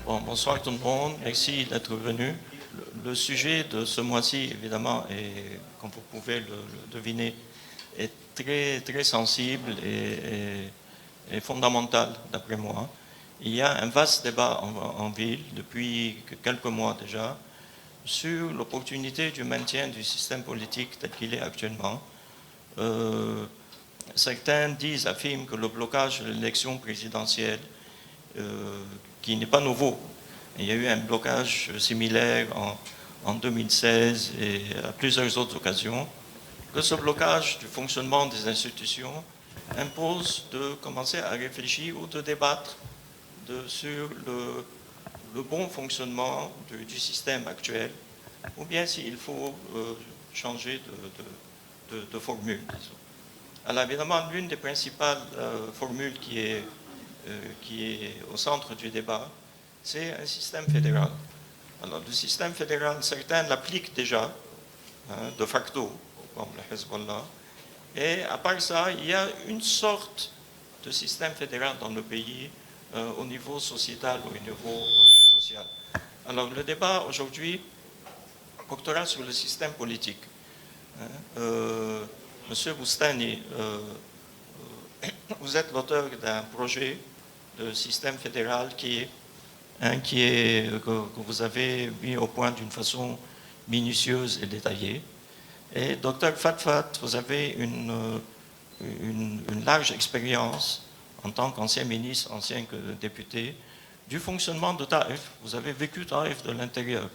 Bon, bonsoir tout le monde, merci d'être venu. Le sujet de ce mois-ci, évidemment, est, comme vous pouvez le deviner, est très, très sensible et fondamental, d'après moi. Il y a un vaste débat en ville depuis quelques mois déjà sur l'opportunité du maintien du système politique tel qu'il est actuellement. Certains affirment que le blocage de l'élection présidentielle, qui n'est pas nouveau, il y a eu un blocage similaire en 2016 et à plusieurs autres occasions, que ce blocage du fonctionnement des institutions impose de commencer à réfléchir ou de débattre sur le bon fonctionnement du système actuel, ou bien s'il faut changer de formule, disons. Alors évidemment, l'une des principales formules qui est au centre du débat, c'est un système fédéral. Alors le système fédéral, certains l'appliquent déjà, de facto, comme le Hezbollah, et à part ça, il y a une sorte de système fédéral dans le pays au niveau sociétal, au niveau social. Alors le débat aujourd'hui portera sur le système politique. Monsieur Boustani, vous êtes l'auteur d'un projet de système fédéral que vous avez mis au point d'une façon minutieuse et détaillée. Et Dr Fatfat, vous avez une large expérience en tant qu'ancien ministre, ancien député, du fonctionnement de Taïf. Vous avez vécu Taïf de l'intérieur.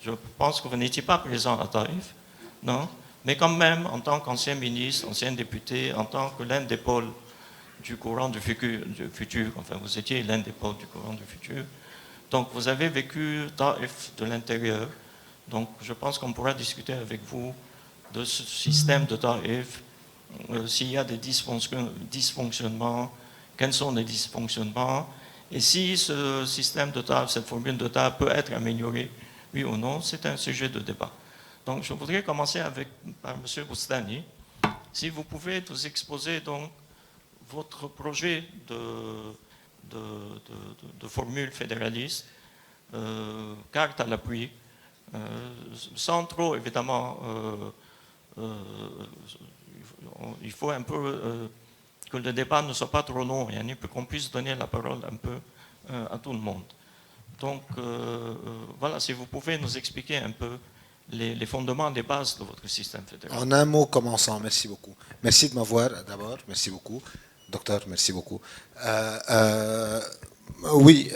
Je pense que vous n'étiez pas présent à Taïf, non? Mais quand même, en tant qu'ancien ministre, ancien député, en tant que l'un des pôles du courant du futur, enfin vous étiez l'un des pôles du courant du futur, donc vous avez vécu Taïf de l'intérieur, donc je pense qu'on pourra discuter avec vous de ce système de Taïf, s'il y a des dysfonctionnements, quels sont les dysfonctionnements, et si ce système de Taïf, cette formule de Taïf peut être améliorée, oui ou non, c'est un sujet de débat. Donc je voudrais commencer par M. Boustani. Si vous pouvez nous exposer donc votre projet de formule fédéraliste, carte à l'appui, sans trop évidemment, il faut un peu que le débat ne soit pas trop long, et qu'on puisse donner la parole un peu à tout le monde. Donc voilà, si vous pouvez nous expliquer un peu les fondements, les bases de votre système fédéral. En un mot commençant, merci beaucoup. Merci de m'avoir d'abord, merci beaucoup. Docteur, merci beaucoup. Oui,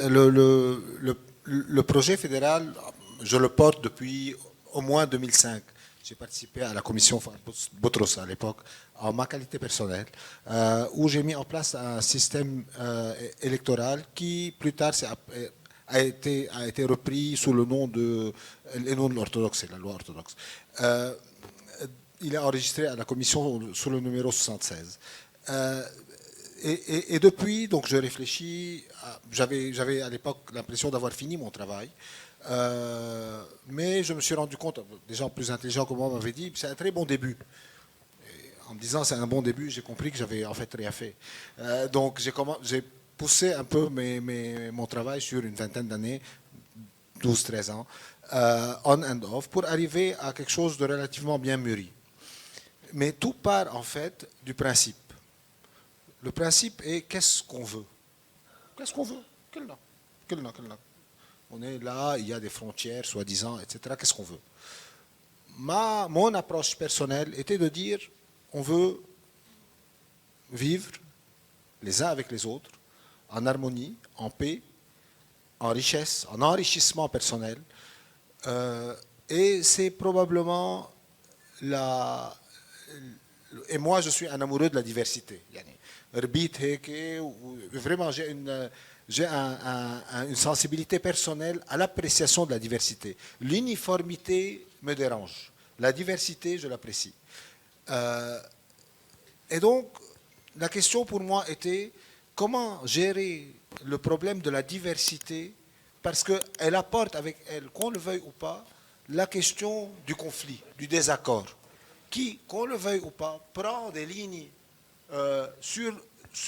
le projet fédéral, je le porte depuis au moins 2005. J'ai participé à la commission Boutros à l'époque, en ma qualité personnelle, où j'ai mis en place un système électoral qui, plus tard, a été repris sous le nom de l'orthodoxe, c'est la loi orthodoxe. Il est enregistré à la commission sous le numéro 76. Et depuis, donc je réfléchis. J'avais à l'époque l'impression d'avoir fini mon travail. Mais je me suis rendu compte, des gens plus intelligents que moi m'avaient dit, c'est un très bon début. Et en me disant c'est un bon début, j'ai compris que j'avais en fait rien fait. Donc j'ai poussé un peu mon travail sur une vingtaine d'années, 12-13 ans, on and off, pour arriver à quelque chose de relativement bien mûri. Mais tout part en fait du principe. Le principe est qu'est-ce qu'on veut? Qu'est-ce qu'on veut? On est là, il y a des frontières, soi-disant, etc. Qu'est-ce qu'on veut? Mon approche personnelle était de dire on veut vivre les uns avec les autres, en harmonie, en paix, en richesse, en enrichissement personnel. Et c'est probablement et moi, je suis un amoureux de la diversité. Vraiment, j'ai une sensibilité personnelle à l'appréciation de la diversité. L'uniformité me dérange. La diversité, je l'apprécie. Et donc, la question pour moi était comment gérer le problème de la diversité, parce qu'elle apporte avec elle, qu'on le veuille ou pas, la question du conflit, du désaccord, qui, qu'on le veuille ou pas, prend des lignes sur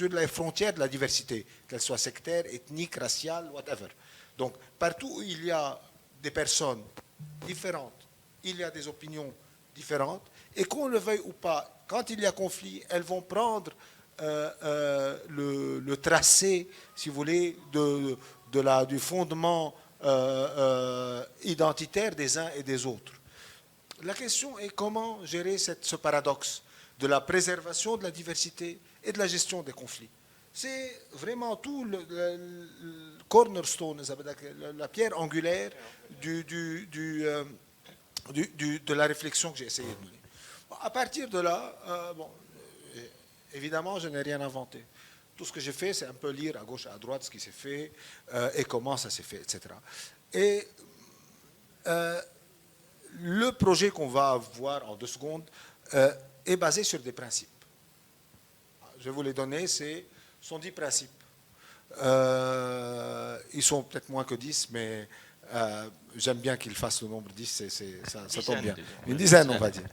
les frontières de la diversité, qu'elle soit sectaire, ethnique, raciale, whatever. Donc, partout où il y a des personnes différentes, il y a des opinions différentes, et qu'on le veuille ou pas, quand il y a conflit, elles vont prendre le tracé, si vous voulez, du fondement identitaire des uns et des autres. La question est comment gérer ce paradoxe de la préservation de la diversité et de la gestion des conflits. C'est vraiment tout le cornerstone, la pierre angulaire de la réflexion que j'ai essayé de mener. Bon, à partir de là, évidemment, je n'ai rien inventé. Tout ce que j'ai fait, c'est un peu lire à gauche et à droite ce qui s'est fait et comment ça s'est fait, etc. Et le projet qu'on va voir en 2 secondes est basé sur des principes. Je vais vous les donner, ce sont 10 principes. Ils sont peut-être moins que 10, mais j'aime bien qu'ils fassent le nombre 10, ça tombe bien. Une dizaine, on va dire.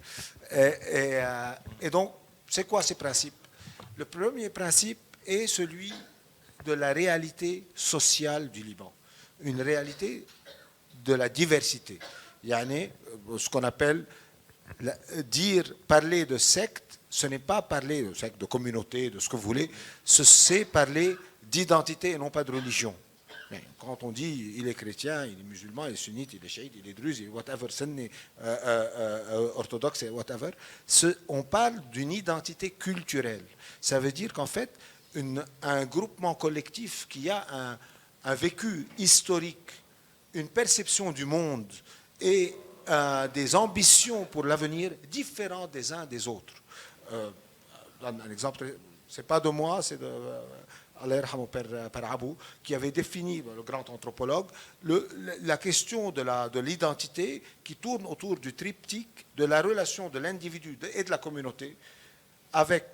Et donc, c'est quoi ces principes? Le premier principe est celui de la réalité sociale du Liban, une réalité de la diversité. Yani, ce qu'on appelle parler de secte, ce n'est pas parler de secte, de communauté, de ce que vous voulez, c'est parler d'identité et non pas de religion. Mais quand on dit il est chrétien, il est musulman, il est sunnite, il est chiite, il est druze, il est whatever, sunni, orthodoxe, whatever, on parle d'une identité culturelle. Ça veut dire qu'en fait, un groupement collectif qui a un vécu historique, une perception du monde et des ambitions pour l'avenir différentes des uns des autres. Un exemple, ce n'est pas de moi, c'est de Père Abou, qui avait défini, le grand anthropologue, la question de l'identité qui tourne autour du triptyque de la relation de l'individu et de la communauté avec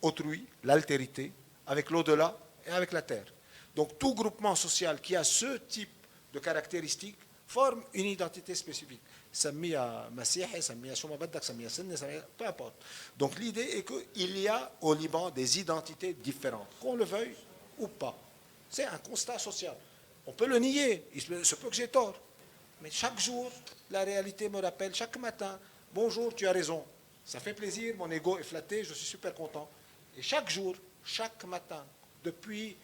autrui, l'altérité, avec l'au-delà et avec la terre. Donc tout groupement social qui a ce type de caractéristiques forme une identité spécifique. Samia Masihi, Samia Shumabadak, Samia Sunni, peu importe. Donc l'idée est qu'il y a au Liban des identités différentes, qu'on le veuille ou pas. C'est un constat social. On peut le nier, il se peut que j'ai tort. Mais chaque jour, la réalité me rappelle, chaque matin, bonjour, tu as raison. Ça fait plaisir, mon ego est flatté, je suis super content. Et chaque jour, chaque matin, depuis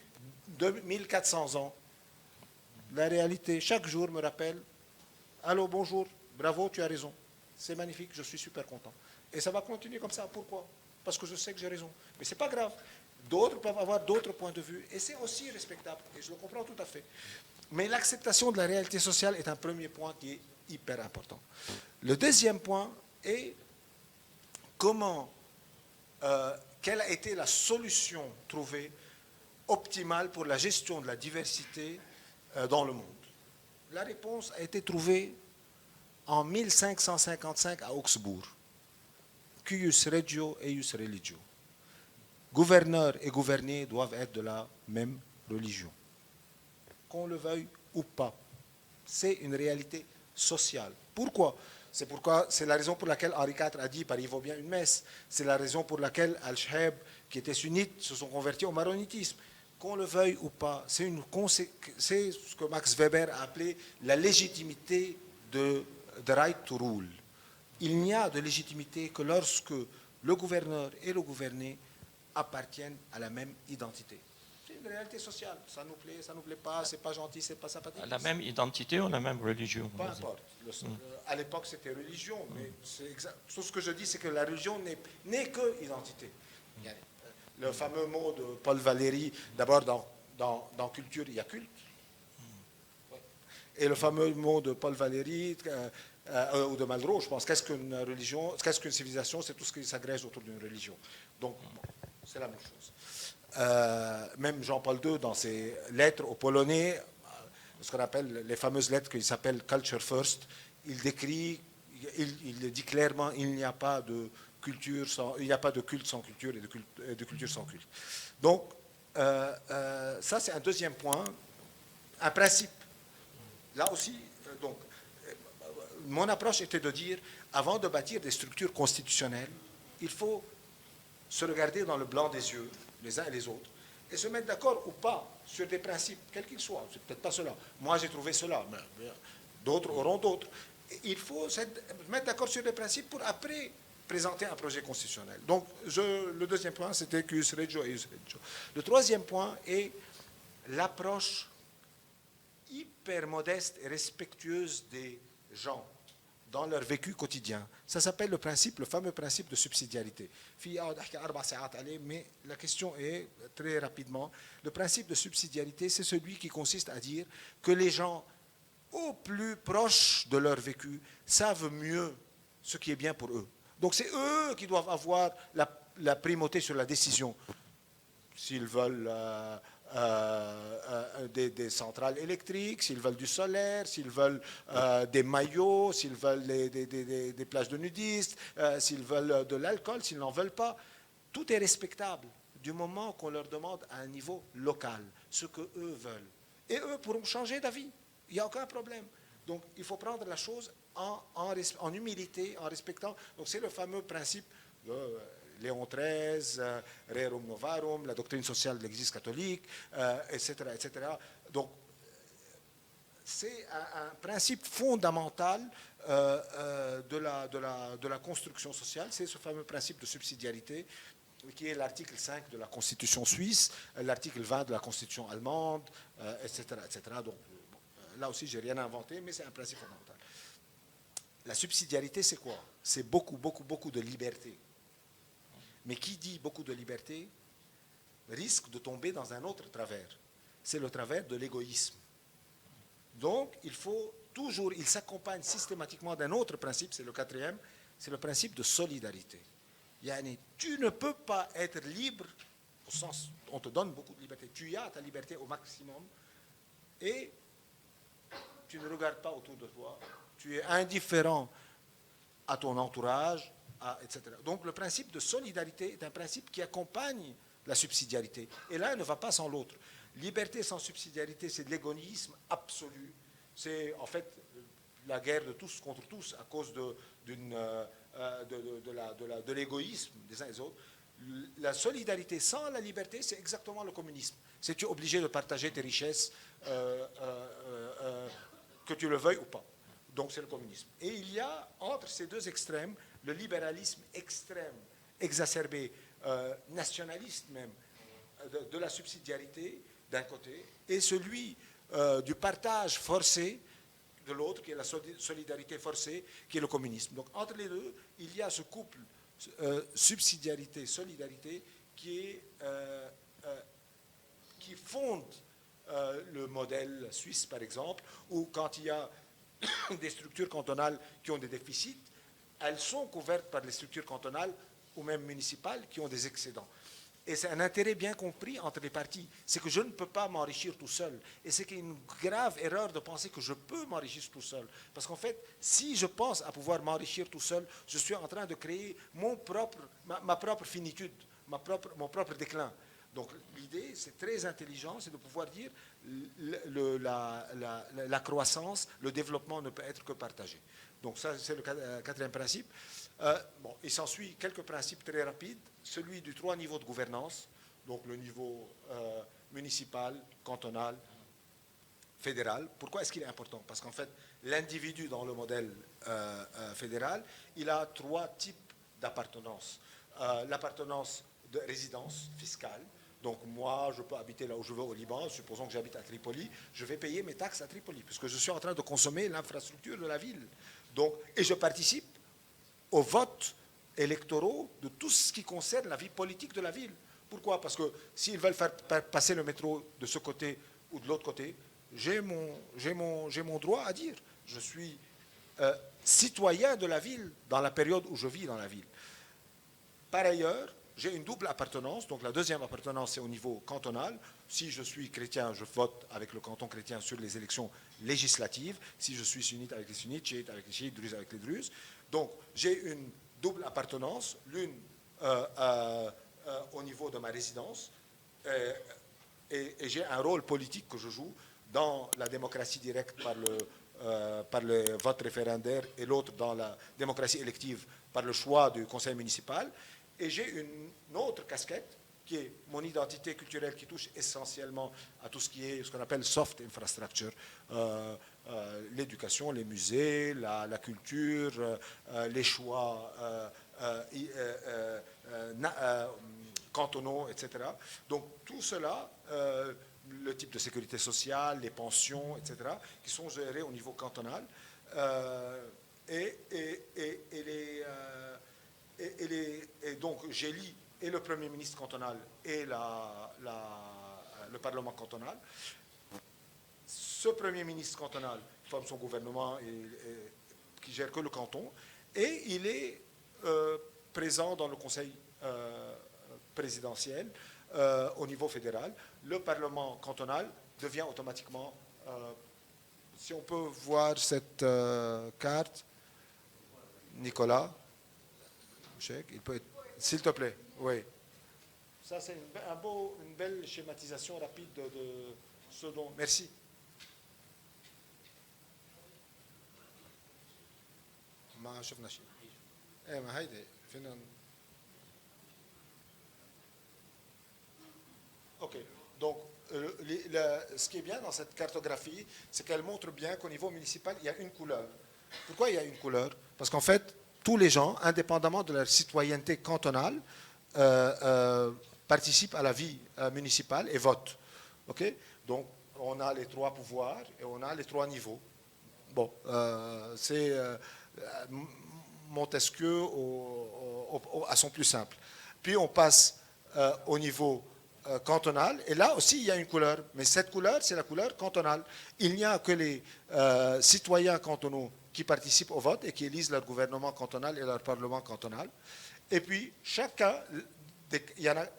2400 ans, la réalité, chaque jour me rappelle, allô, bonjour, bravo, tu as raison. C'est magnifique, je suis super content. Et ça va continuer comme ça. Pourquoi? Parce que je sais que j'ai raison. Mais ce n'est pas grave. D'autres peuvent avoir d'autres points de vue. Et c'est aussi respectable. Et je le comprends tout à fait. Mais l'acceptation de la réalité sociale est un premier point qui est hyper important. Le deuxième point est quelle a été la solution trouvée optimale pour la gestion de la diversité dans le monde. La réponse a été trouvée en 1555 à Augsbourg. Cuius regio eius religio. Gouverneur et gouverné doivent être de la même religion. Qu'on le veuille ou pas. C'est une réalité sociale. Pourquoi? C'est la raison pour laquelle Henri IV a dit par il vaut bien une messe. C'est la raison pour laquelle Al-Shahab, qui était sunnite, se sont convertis au maronitisme. Qu'on le veuille ou pas, c'est ce que Max Weber a appelé la légitimité de the right to rule. Il n'y a de légitimité que lorsque le gouverneur et le gouverné appartiennent à la même identité. C'est une réalité sociale. Ça nous plaît pas, c'est pas gentil, c'est pas sympathique. La même identité ou la même religion? Peu importe. À l'époque, c'était religion, mais tout ce que je dis, c'est que la religion n'est que identité. Le fameux mot de Paul Valéry, d'abord dans culture, il y a culte. Et le fameux mot de Paul Valéry ou de Malraux, je pense, qu'est-ce qu'une religion, qu'est-ce qu'une civilisation, c'est tout ce qui s'agrège autour d'une religion. Donc, c'est la même chose. Même Jean-Paul II, dans ses lettres aux Polonais, ce qu'on appelle les fameuses lettres qu'il s'appelle Culture First, il dit clairement il n'y a pas de il n'y a pas de culte sans culture et de culture sans culte. Donc, ça c'est un deuxième point, un principe. Là aussi, mon approche était de dire, avant de bâtir des structures constitutionnelles, il faut se regarder dans le blanc des yeux, les uns et les autres, et se mettre d'accord ou pas sur des principes, quels qu'ils soient. C'est peut-être pas cela. Moi, j'ai trouvé cela, mais d'autres auront d'autres. Il faut se mettre d'accord sur des principes pour après présenter un projet constitutionnel. Donc, le deuxième point, c'était Cus Regio et Ius Regio. Le troisième point est l'approche hyper modeste et respectueuse des gens dans leur vécu quotidien. Ça s'appelle le fameux principe de subsidiarité. Mais la question est, très rapidement, le principe de subsidiarité, c'est celui qui consiste à dire que les gens, au plus proche de leur vécu, savent mieux ce qui est bien pour eux. Donc c'est eux qui doivent avoir la primauté sur la décision. S'ils veulent des centrales électriques, s'ils veulent du solaire, s'ils veulent des maillots, s'ils veulent des plages de nudistes, s'ils veulent de l'alcool, s'ils n'en veulent pas. Tout est respectable du moment qu'on leur demande à un niveau local ce qu'eux veulent. Et eux pourront changer d'avis. Il n'y a aucun problème. Donc il faut prendre la chose en humilité, en respectant. Donc c'est le fameux principe de Léon XIII, Rerum Novarum, la doctrine sociale de l'Église catholique, etc., etc. Donc, c'est un principe fondamental de la construction sociale, c'est ce fameux principe de subsidiarité qui est l'article 5 de la Constitution suisse, l'article 20 de la Constitution allemande, etc., etc. Donc, là aussi, je n'ai rien inventé, mais c'est un principe fondamental. La subsidiarité, c'est quoi? C'est beaucoup, beaucoup, beaucoup de liberté. Mais qui dit beaucoup de liberté risque de tomber dans un autre travers. C'est le travers de l'égoïsme. Donc, il s'accompagne systématiquement d'un autre principe, c'est le quatrième, c'est le principe de solidarité. Yani, tu ne peux pas être libre, au sens, on te donne beaucoup de liberté, tu as ta liberté au maximum, et tu ne regardes pas autour de toi, tu es indifférent à ton entourage, etc. Donc le principe de solidarité est un principe qui accompagne la subsidiarité. Et l'un ne va pas sans l'autre. Liberté sans subsidiarité, c'est de l'égoïsme absolu. C'est en fait la guerre de tous contre tous à cause de l'égoïsme des uns et des autres. La solidarité sans la liberté, c'est exactement le communisme. C'est tu es obligé de partager tes richesses, que tu le veuilles ou pas. Donc c'est le communisme. Et il y a entre ces deux extrêmes le libéralisme extrême, exacerbé, nationaliste même, de la subsidiarité d'un côté, et celui du partage forcé de l'autre, qui est la solidarité forcée, qui est le communisme. Donc entre les deux, il y a ce couple subsidiarité-solidarité qui fonde le modèle suisse, par exemple, où quand il y a des structures cantonales qui ont des déficits, elles sont couvertes par les structures cantonales ou même municipales qui ont des excédents. Et c'est un intérêt bien compris entre les partis. C'est que je ne peux pas m'enrichir tout seul. Et c'est une grave erreur de penser que je peux m'enrichir tout seul. Parce qu'en fait, si je pense à pouvoir m'enrichir tout seul, je suis en train de créer ma propre finitude, mon propre déclin. Donc l'idée, c'est très intelligent, c'est de pouvoir dire la croissance, le développement ne peut être que partagé. Donc ça, c'est le quatrième principe. Il s'ensuit quelques principes très rapides. Celui du 3 niveaux de gouvernance, donc le niveau municipal, cantonal, fédéral. Pourquoi est-ce qu'il est important? Parce qu'en fait, l'individu dans le modèle fédéral, il a 3 types d'appartenance. L'appartenance de résidence fiscale. Donc moi, je peux habiter là où je veux au Liban, supposons que j'habite à Tripoli, je vais payer mes taxes à Tripoli, puisque je suis en train de consommer l'infrastructure de la ville. Donc, et je participe aux votes électoraux de tout ce qui concerne la vie politique de la ville. Pourquoi? Parce que s'ils veulent faire passer le métro de ce côté ou de l'autre côté, j'ai mon droit à dire. Je suis citoyen de la ville dans la période où je vis dans la ville. Par ailleurs, j'ai une double appartenance. Donc la deuxième appartenance, c'est au niveau cantonal. Si je suis chrétien, je vote avec le canton chrétien sur les élections législatives. Si je suis sunnite, avec les sunnites, chiite avec les chiites, druze avec les druzes. Donc j'ai une double appartenance, l'une au niveau de ma résidence, et j'ai un rôle politique que je joue dans la démocratie directe par le vote référendaire et l'autre dans la démocratie élective par le choix du conseil municipal. Et j'ai une autre casquette qui est mon identité culturelle, qui touche essentiellement à tout ce qui est ce qu'on appelle soft infrastructure, l'éducation, les musées, la culture, les choix cantonaux, etc. Donc tout cela, le type de sécurité sociale, les pensions, etc., qui sont gérés au niveau cantonal. Et donc j'élis et le Premier ministre cantonal et le Parlement cantonal. Ce Premier ministre cantonal forme son gouvernement qui gère que le canton, et il est présent dans le Conseil présidentiel au niveau fédéral. Le Parlement cantonal devient automatiquement, si on peut voir cette carte, Nicolas, il peut être, s'il te plaît, oui. Ça, c'est une belle schématisation rapide de ce dont... Merci. ما شفنا شيء. ايه ما هيدي فينا. Ok. Donc, ce qui est bien dans cette cartographie, c'est qu'elle montre bien qu'au niveau municipal, il y a une couleur. Pourquoi il y a une couleur? Parce qu'en fait, tous les gens, indépendamment de leur citoyenneté cantonale, participent à la vie municipale et votent. Okay? Donc, on a les trois pouvoirs et on a les trois niveaux. Bon, c'est Montesquieu à son plus simple. Puis on passe au niveau cantonal, et là aussi il y a une couleur, mais cette couleur, c'est la couleur cantonale. Il n'y a que les citoyens cantonaux qui participent au vote et qui élisent leur gouvernement cantonal et leur parlement cantonal. Et puis chacun, il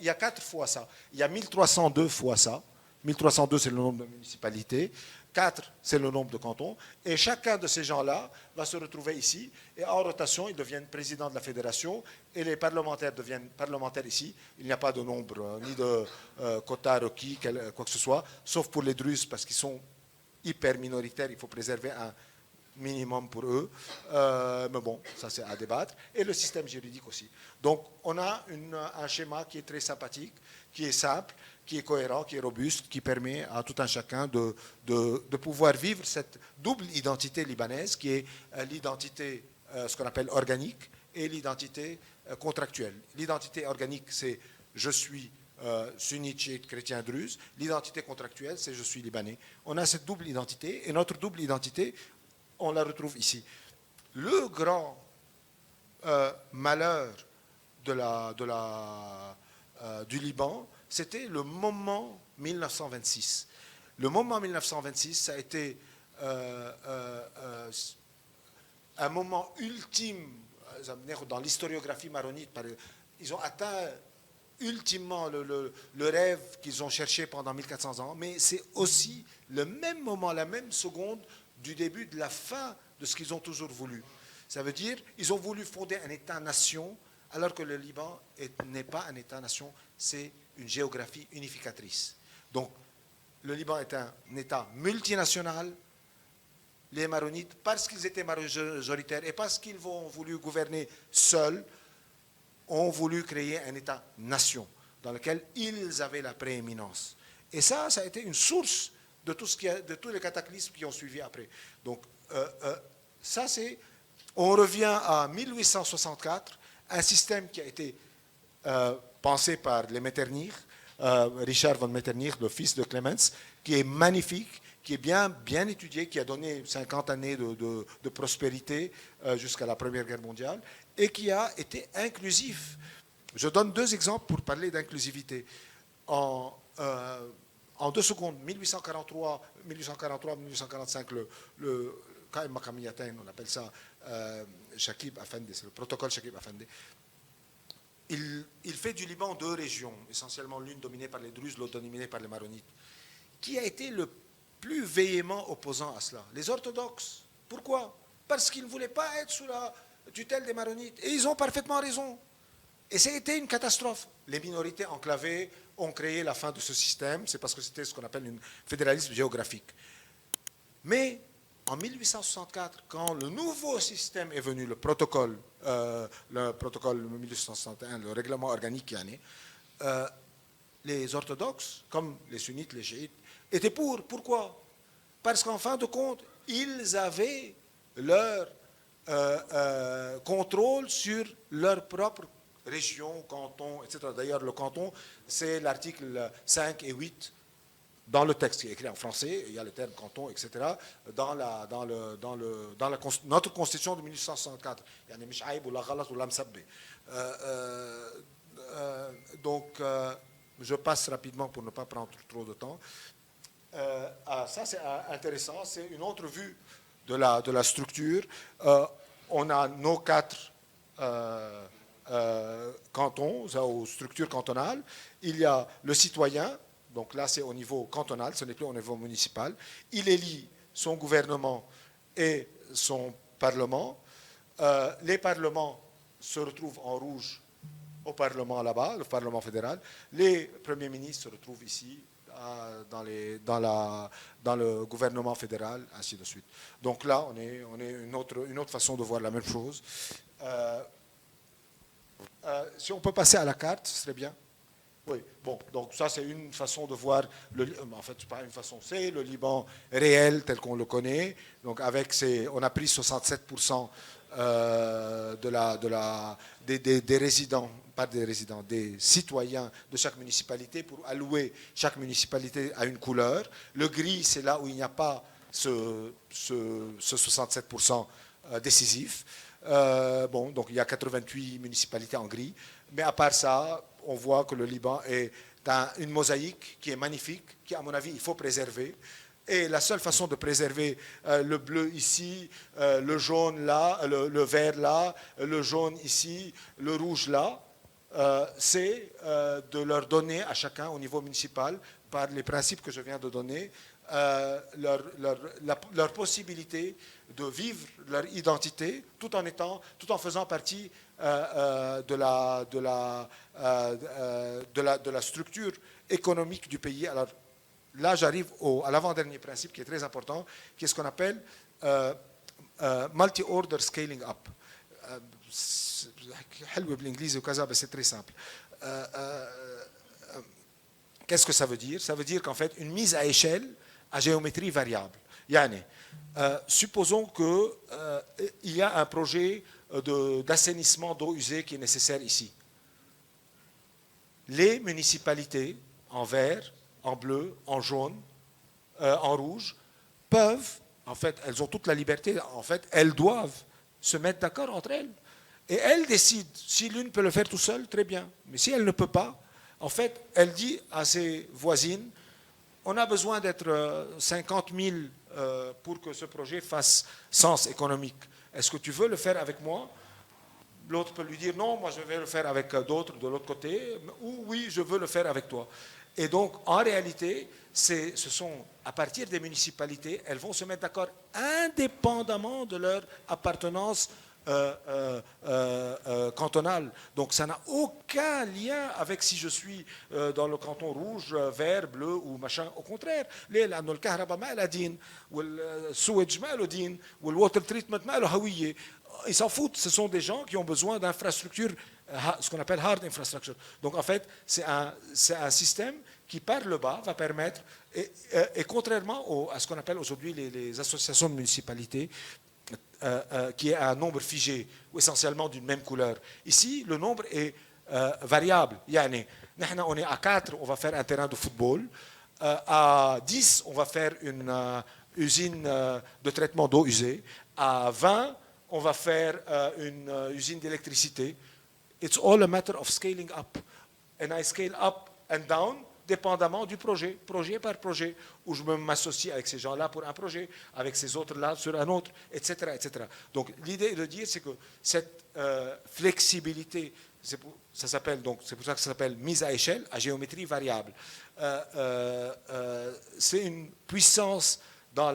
y a 4 fois ça. Il y a 1302 fois ça. 1302, c'est le nombre de municipalités. 4, c'est le nombre de cantons. Et chacun de ces gens-là va se retrouver ici. Et en rotation, ils deviennent présidents de la fédération. Et les parlementaires deviennent parlementaires ici. Il n'y a pas de nombre, ni de quota requis, quoi que ce soit. Sauf pour les Druzes, parce qu'ils sont hyper minoritaires. Il faut préserver un minimum pour eux. Mais bon, ça c'est à débattre. Et le système juridique aussi. Donc, on a un schéma qui est très sympathique, qui est simple, qui est cohérent, qui est robuste, qui permet à tout un chacun de pouvoir vivre cette double identité libanaise, qui est l'identité, ce qu'on appelle organique, et l'identité contractuelle. L'identité organique, c'est je suis sunnite, chiite, chrétien, druze. L'identité contractuelle, c'est je suis libanais. On a cette double identité, et notre double identité, on la retrouve ici. Le grand malheur du Liban, c'était le moment 1926. Le moment 1926, ça a été un moment ultime dans l'historiographie maronite. Ils ont atteint ultimement le rêve qu'ils ont cherché pendant 1400 ans, mais c'est aussi le même moment, la même seconde du début de la fin de ce qu'ils ont toujours voulu. Ça veut dire qu'ils ont voulu fonder un État-nation, alors que le Liban n'est pas un État-nation, c'est une géographie unificatrice. Donc, le Liban est un État multinational. Les Maronites, parce qu'ils étaient majoritaires et parce qu'ils ont voulu gouverner seuls, ont voulu créer un État-nation dans lequel ils avaient la prééminence. Et ça a été une source de tous les cataclysmes qui ont suivi après. Donc, ça c'est... On revient à 1864, un système qui a été pensé par les Metternich, Richard von Metternich, le fils de Clemens, qui est magnifique, qui est bien étudié, qui a donné 50 années de prospérité jusqu'à la Première Guerre mondiale, et qui a été inclusif. Je donne 2 exemples pour parler d'inclusivité. En 2 secondes, 1843-1845, le Qaim Makamiyatain, on appelle ça Shakib Afendi, c'est le protocole Shakib Afendi. Il fait du Liban 2 régions, essentiellement l'une dominée par les Druzes, l'autre dominée par les Maronites. Qui a été le plus véhément opposant à cela? Les orthodoxes. Pourquoi? Parce qu'ils ne voulaient pas être sous la tutelle des Maronites. Et ils ont parfaitement raison. Et c'était une catastrophe. Les minorités enclavées ont créé la fin de ce système. C'est parce que c'était ce qu'on appelle un fédéralisme géographique. Mais en 1864, quand le nouveau système est venu, le protocole 1861, le règlement organique qui est né, les orthodoxes, comme les sunnites, les chiites, étaient pour. Pourquoi? Parce qu'en fin de compte, ils avaient leur contrôle sur leur propre région, canton, etc. D'ailleurs, le canton, c'est l'article 5 et 8 dans le texte qui est écrit en français, il y a le terme canton, etc. Dans notre constitution de 1864. يعني مش عيب ولا غلط ولا مسبة. Donc, je passe rapidement pour ne pas prendre trop de temps. Ça, c'est intéressant. C'est une autre vue de la structure. On a nos 4 cantons, aux structures cantonales. Il y a le citoyen. Donc là, c'est au niveau cantonal, ce n'est plus au niveau municipal. Il élit son gouvernement et son parlement. Les parlements se retrouvent en rouge au parlement là-bas, le parlement fédéral. Les premiers ministres se retrouvent ici, dans le gouvernement fédéral, ainsi de suite. Donc là, on est une autre façon de voir la même chose. Si on peut passer à la carte, ce serait bien. Oui, bon, donc ça c'est une façon de voir, en fait, pas une façon, c'est le Liban réel tel qu'on le connaît. Donc avec on a pris 67% des résidents, pas des résidents, des citoyens de chaque municipalité pour allouer chaque municipalité à une couleur. Le gris, c'est là où il n'y a pas ce 67% décisif. Bon, donc il y a 88 municipalités en gris, mais à part ça, on voit que le Liban est une mosaïque qui est magnifique, qui, à mon avis, il faut préserver. Et la seule façon de préserver le bleu ici, le jaune là, le vert là, le jaune ici, le rouge là, c'est de leur donner à chacun au niveau municipal, par les principes que je viens de donner, leur possibilité de vivre leur identité tout en faisant partie de la structure économique du pays. Alors là, j'arrive à l'avant-dernier principe qui est très important, qui est ce qu'on appelle multi-order scaling up. C'est très simple. Qu'est-ce que ça veut dire? Ça veut dire qu'en fait, une mise à échelle à géométrie variable. Yani, supposons qu'il y a un projet d'assainissement d'eau usée qui est nécessaire ici. Les municipalités, en vert, en bleu, en jaune, en rouge, peuvent, en fait, elles ont toute la liberté, en fait, elles doivent se mettre d'accord entre elles. Et elles décident, si l'une peut le faire tout seule, très bien. Mais si elle ne peut pas, en fait, elle dit à ses voisines, on a besoin d'être 50 000 pour que ce projet fasse sens économique. Est-ce que tu veux le faire avec moi? L'autre peut lui dire non, moi je vais le faire avec d'autres de l'autre côté, ou oui, je veux le faire avec toi. Et donc, en réalité, ce sont à partir des municipalités, elles vont se mettre d'accord indépendamment de leur appartenance cantonale. Donc ça n'a aucun lien avec si je suis dans le canton rouge, vert, bleu ou machin. Au contraire, لأنه الكهرباء ما لها دين والسويج ما له دين والووتر تريتمنت ما له هوية. Ils s'en foutent. Ce sont des gens qui ont besoin d'infrastructures, ce qu'on appelle hard infrastructure. Donc en fait, c'est un système qui par le bas va permettre, et contrairement à ce qu'on appelle aujourd'hui les associations de municipalités, qui est un nombre figé, ou essentiellement d'une même couleur. Ici, le nombre est variable. Yani, on est à 4, on va faire un terrain de football. À 10, on va faire une usine de traitement d'eau usée. À 20, on va faire une usine d'électricité. It's all a matter of scaling up. And I scale up and down dépendamment du projet par projet, où je m'associe avec ces gens-là pour un projet, avec ces autres-là sur un autre, etc., etc. Donc l'idée de dire, c'est que cette flexibilité, c'est pour ça que ça s'appelle mise à échelle, à géométrie variable. C'est une puissance dans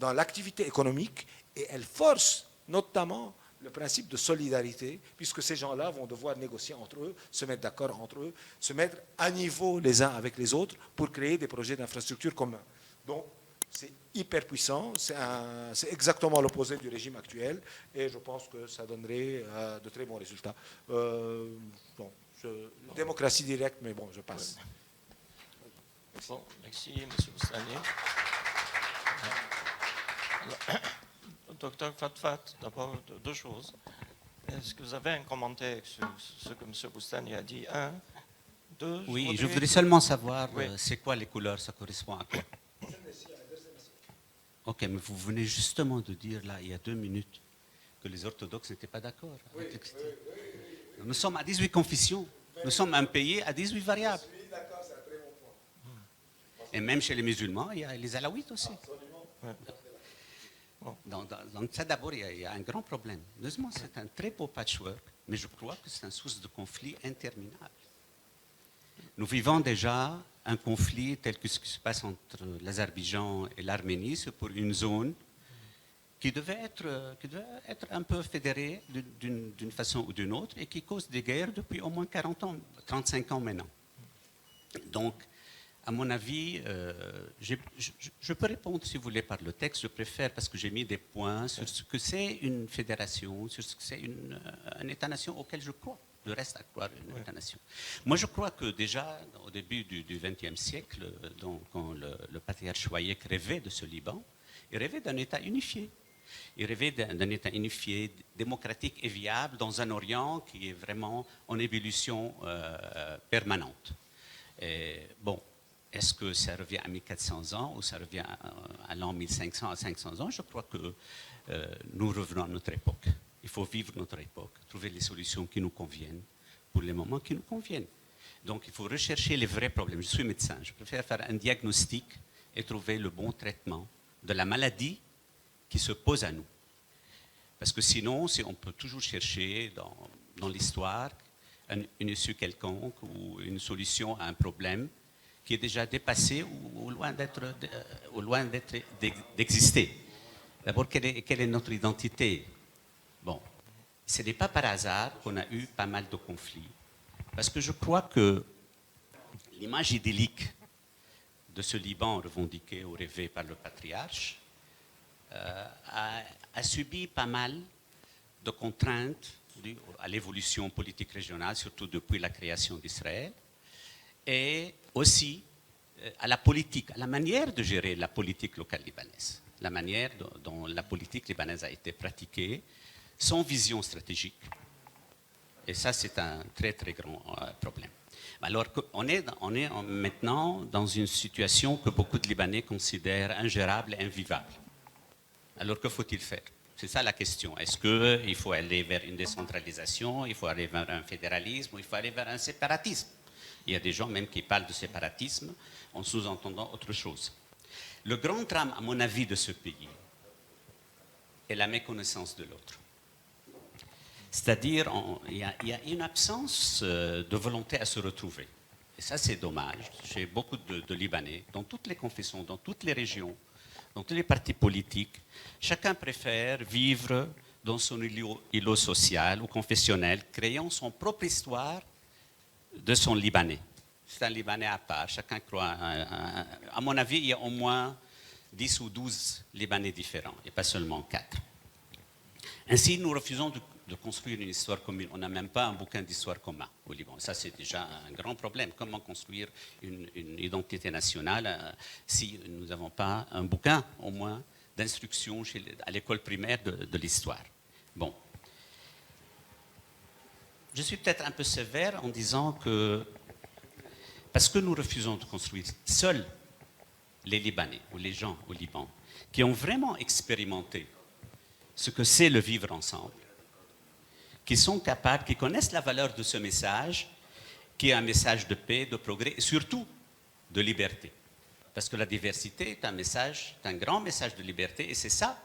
l'activité économique, et elle force notamment le principe de solidarité, puisque ces gens-là vont devoir négocier entre eux, se mettre d'accord entre eux, se mettre à niveau les uns avec les autres pour créer des projets d'infrastructure communs. Donc, c'est hyper puissant, c'est exactement l'opposé du régime actuel, et je pense que ça donnerait de très bons résultats. Bon, Démocratie directe, mais bon, je passe. Bon, merci, M. Boustani. Docteur Fatfat, d'abord deux choses. Est-ce que vous avez un commentaire sur ce que M. Boustani a dit? Un, deux. Oui, je voudrais seulement savoir Oui. c'est quoi les couleurs, ça correspond à quoi? Ok, mais vous venez justement de dire là, il y a 2 minutes, que les orthodoxes n'étaient pas d'accord. Nous sommes à 18 confessions. Nous sommes un pays à 18 variables. Et même chez les musulmans, il y a les alaouites aussi. Donc ça d'abord, il y a un grand problème. Deuxièmement, c'est un très beau patchwork, mais je crois que c'est une source de conflit interminable. Nous vivons déjà un conflit tel que ce qui se passe entre l'Azerbaïdjan et l'Arménie, c'est pour une zone qui devait être un peu fédérée d'une façon ou d'une autre et qui cause des guerres depuis au moins 40 ans, 35 ans maintenant. Donc, à mon avis, je peux répondre, si vous voulez, par le texte. Je préfère, parce que j'ai mis des points sur ce que c'est une fédération, sur ce que c'est un État-nation auquel je crois. Je reste à croire une État-nation. Moi, je crois que déjà, au début du XXe siècle, quand le patriarche Chouaïek rêvait de ce Liban, il rêvait d'un État unifié. Il rêvait d'un État unifié, démocratique et viable dans un Orient qui est vraiment en ébullition permanente. Et, bon, est-ce que ça revient à 1400 ans ou ça revient à l'an 1500 à 500 ans? Je crois que nous revenons à notre époque. Il faut vivre notre époque, trouver les solutions qui nous conviennent pour les moments qui nous conviennent. Donc il faut rechercher les vrais problèmes. Je suis médecin, je préfère faire un diagnostic et trouver le bon traitement de la maladie qui se pose à nous. Parce que sinon, on peut toujours chercher dans l'histoire une issue quelconque ou une solution à un problème qui est déjà dépassé ou loin d'exister. D'abord, quelle est notre identité? Bon, ce n'est pas par hasard qu'on a eu pas mal de conflits, parce que je crois que l'image idyllique de ce Liban revendiqué ou rêvé par le patriarche a subi pas mal de contraintes dues à l'évolution politique régionale, surtout depuis la création d'Israël, et aussi à la politique, à la manière de gérer la politique locale libanaise, la manière dont la politique libanaise a été pratiquée, sans vision stratégique. Et ça, c'est un très, très grand problème. Alors, on est maintenant dans une situation que beaucoup de Libanais considèrent ingérable et invivable. Alors, que faut-il faire? C'est ça la question. Est-ce qu'il faut aller vers une décentralisation, il faut aller vers un fédéralisme, ou il faut aller vers un séparatisme? Il y a des gens même qui parlent de séparatisme en sous-entendant autre chose. Le grand drame, à mon avis, de ce pays est la méconnaissance de l'autre. C'est-à-dire, il y a une absence de volonté à se retrouver. Et ça, c'est dommage. Chez beaucoup de Libanais, dans toutes les confessions, dans toutes les régions, dans tous les partis politiques, chacun préfère vivre dans son îlot social ou confessionnel, créant son propre histoire de son Libanais. C'est un Libanais à part. Chacun croit. À mon avis, il y a au moins 10 ou 12 Libanais différents, et pas seulement 4. Ainsi, nous refusons de construire une histoire commune. On n'a même pas un bouquin d'histoire commun au Liban. Ça, c'est déjà un grand problème. Comment construire une identité nationale si nous n'avons pas un bouquin, au moins, d'instruction à l'école primaire de l'histoire? Bon. Je suis peut-être un peu sévère en disant que, parce que nous refusons de construire seuls les Libanais ou les gens au Liban qui ont vraiment expérimenté ce que c'est le vivre ensemble, qui sont capables, qui connaissent la valeur de ce message, qui est un message de paix, de progrès et surtout de liberté. Parce que la diversité est un grand message de liberté et c'est ça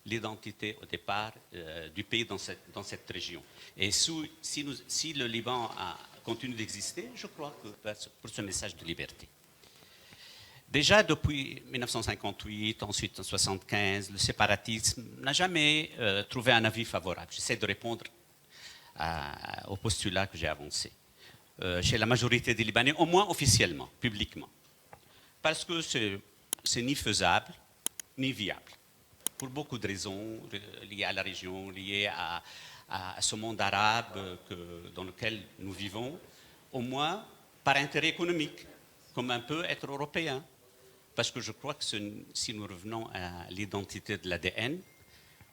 l'identité au départ du pays dans cette région. Et si le Liban continue d'exister, je crois que pour ce message de liberté. Déjà depuis 1958, ensuite en 1975, le séparatisme n'a jamais trouvé un avis favorable. J'essaie de répondre au postulat que j'ai avancé. Chez la majorité des Libanais, au moins officiellement, publiquement. Parce que c'est ni faisable, ni viable. Pour beaucoup de raisons liées à la région, liées à ce monde arabe dans lequel nous vivons, au moins par intérêt économique, comme un peu être européen. Parce que je crois que si nous revenons à l'identité de l'ADN,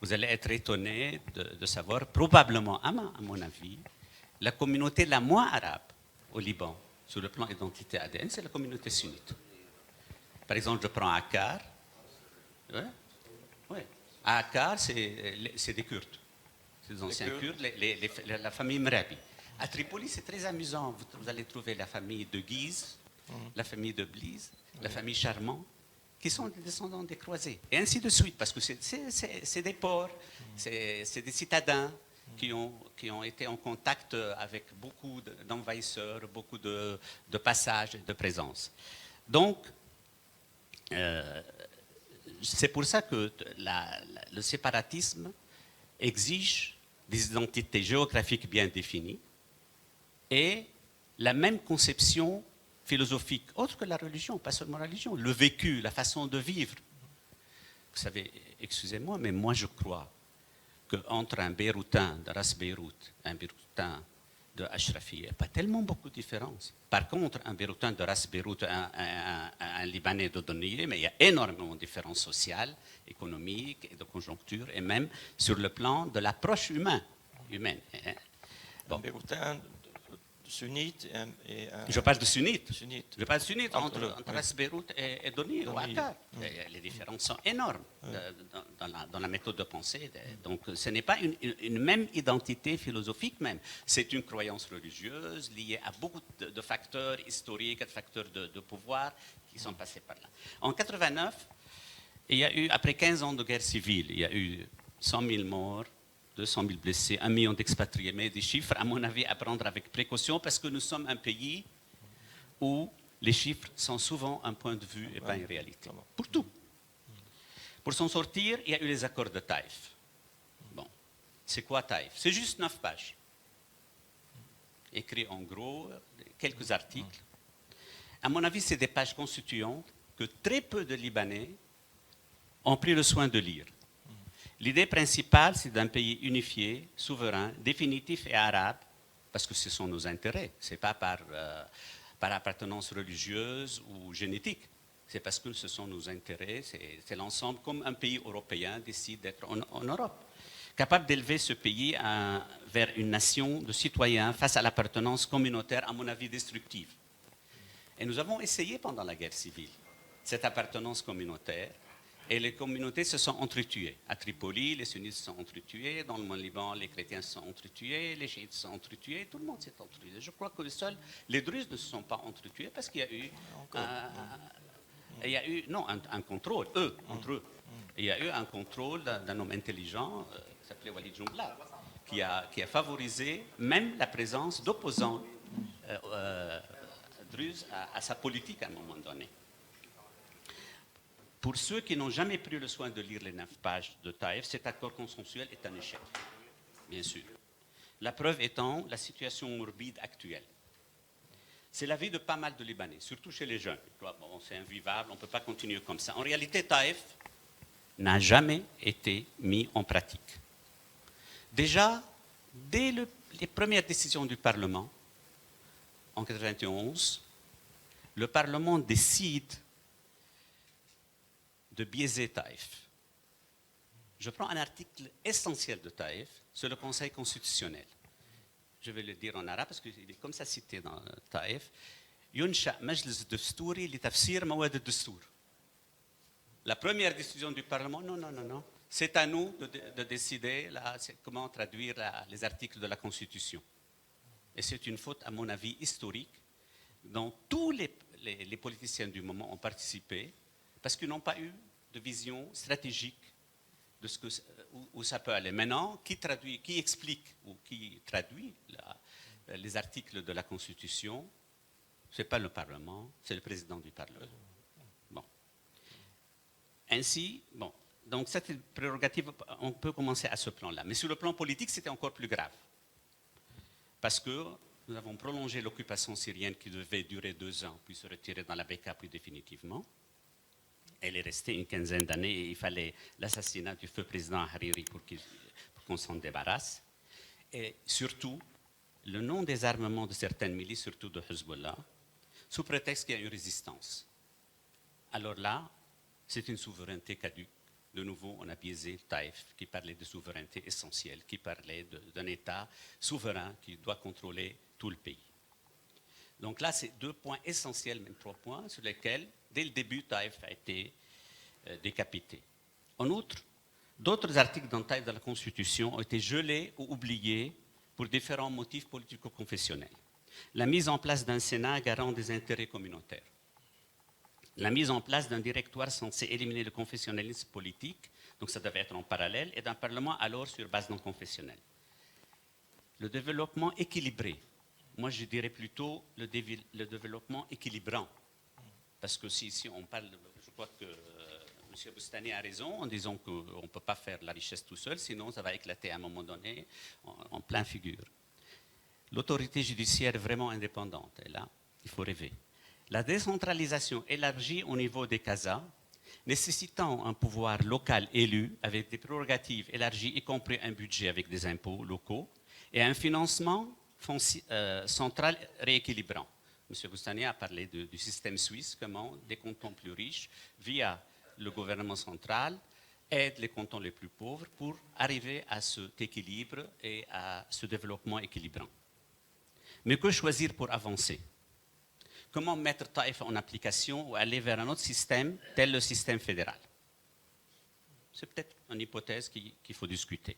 vous allez être étonné de savoir, probablement, à mon avis, la communauté la moins arabe au Liban, sur le plan identité ADN, c'est la communauté sunnite. Par exemple, je prends Akkar. Ouais. À Akkar, c'est des Kurdes. C'est des anciens Kurdes, la famille Mrabi. À Tripoli, c'est très amusant. Vous allez trouver la famille de Guise, la famille de Blize, la famille Charmant, qui sont des descendants des croisés. Et ainsi de suite, parce que c'est des ports, c'est des citadins qui ont été en contact avec beaucoup d'envahisseurs, beaucoup de passages et de présence. Donc, c'est pour ça que le séparatisme exige des identités géographiques bien définies et la même conception philosophique, autre que la religion, pas seulement la religion, le vécu, la façon de vivre. Vous savez, excusez-moi, mais moi je crois qu'entre un Beyroutin de Ras Beyrouth et un Beyroutin de Ashrafi, il n'y a pas tellement beaucoup de différences. Par contre, un Beyroutin de Ras Beyrouth et un Libanais de Donnier, mais il y a énormément de différences sociales, économiques et de conjoncture, et même sur le plan de l'approche humaine. Bon. Un Beyroutin sunnite et un... Je parle de sunnite. Sunnite. Je parle de sunnite entre oui. Ras Beyrouth et Donnier ou Akkar. Les différences sont énormes dans la méthode de pensée. Donc, ce n'est pas une même identité philosophique même. C'est une croyance religieuse liée à beaucoup de facteurs historiques, de facteurs de pouvoir qui sont passés par là. En 89, il y a eu, après 15 ans de guerre civile, il y a eu 100 000 morts, 200 000 blessés, 1 million d'expatriés, mais des chiffres, à mon avis, à prendre avec précaution, parce que nous sommes un pays où les chiffres sont souvent un point de vue et pas une réalité. Pour tout. Pour s'en sortir, il y a eu les accords de Taïf. Bon, c'est quoi Taïf? C'est juste 9 pages. Écrit en gros, quelques articles. À mon avis, c'est des pages constituantes que très peu de Libanais ont pris le soin de lire. L'idée principale, c'est d'un pays unifié, souverain, définitif et arabe, parce que ce sont nos intérêts. Ce n'est pas par appartenance religieuse ou génétique. C'est parce que ce sont nos intérêts, c'est l'ensemble, comme un pays européen décide d'être en Europe. Capable d'élever ce pays vers une nation de citoyens face à l'appartenance communautaire, à mon avis, destructive. Et nous avons essayé pendant la guerre civile cette appartenance communautaire. Et les communautés se sont entretuées. À Tripoli, les sunnites se sont entretués. Dans le Liban, les chrétiens se sont entretués. Les chiites se sont entretués. Tout le monde s'est entretué. Je crois que seuls les druzes ne se sont pas entretués parce qu'il y a eu, un contrôle, entre eux. Il y a eu un contrôle d'un homme intelligent, qui s'appelait Walid Jumblat, qui a favorisé même la présence d'opposants druzes à sa politique à un moment donné. Pour ceux qui n'ont jamais pris le soin de lire les 9 pages de Taïf, cet accord consensuel est un échec, bien sûr. La preuve étant la situation morbide actuelle. C'est la vie de pas mal de Libanais, surtout chez les jeunes. Bon, c'est invivable, on ne peut pas continuer comme ça. En réalité, Taïf n'a jamais été mis en pratique. Déjà, dès les premières décisions du Parlement, en 1991, le Parlement décide de biaiser Taïf. Je prends un article essentiel de Taïf sur le Conseil constitutionnel. Je vais le dire en arabe parce qu'il est comme ça cité dans Taïf. ينشأ مجلس دستوري لتفسير مواد الدستور. La première décision du Parlement, non. C'est à nous de décider comment traduire les articles de la Constitution. Et c'est une faute, à mon avis, historique, dont tous les politiciens du moment ont participé, parce qu'ils n'ont pas eu de vision stratégique de où ça peut aller. Maintenant, qui explique ou qui traduit les articles de la Constitution? Ce n'est pas le Parlement, c'est le président du Parlement. Bon. Ainsi, donc cette prérogative, on peut commencer à ce plan-là. Mais sur le plan politique, c'était encore plus grave. Parce que nous avons prolongé l'occupation syrienne qui devait durer 2 ans, puis se retirer dans la Bekaa, puis définitivement. Elle est restée une quinzaine d'années et il fallait l'assassinat du feu président Hariri pour qu'on s'en débarrasse. et surtout le non-désarmement de certaines milices, surtout de Hezbollah, sous prétexte qu'il y a une résistance. Alors là, c'est une souveraineté caduque. De nouveau, on a biaisé Taïf, qui parlait de souveraineté essentielle, qui parlait d'un État souverain qui doit contrôler tout le pays. Donc là, c'est 2 points essentiels, même 3 points, sur lesquels, dès le début, Taïf a été décapité. En outre, d'autres articles dans Taïf de la Constitution ont été gelés ou oubliés pour différents motifs politico-confessionnels. La mise en place d'un Sénat garant des intérêts communautaires. La mise en place d'un directoire censé éliminer le confessionnalisme politique, donc ça devait être en parallèle, et d'un Parlement alors sur base non confessionnelle. Le développement équilibré. Moi, je dirais plutôt le développement équilibrant. Parce que si on parle, je crois que M. Boustany a raison en disant qu'on ne peut pas faire la richesse tout seul, sinon ça va éclater à un moment donné en plein figure. L'autorité judiciaire est vraiment indépendante, et là, il faut rêver. La décentralisation élargie au niveau des CASA, nécessitant un pouvoir local élu avec des prérogatives élargies, y compris un budget avec des impôts locaux, et un financement central rééquilibrant. M. Boustany a parlé du système suisse, comment des cantons plus riches, via le gouvernement central, aident les cantons les plus pauvres pour arriver à cet équilibre et à ce développement équilibrant. Mais que choisir pour avancer? Comment mettre Taïf en application ou aller vers un autre système, tel le système fédéral? C'est peut-être une hypothèse qu'il faut discuter.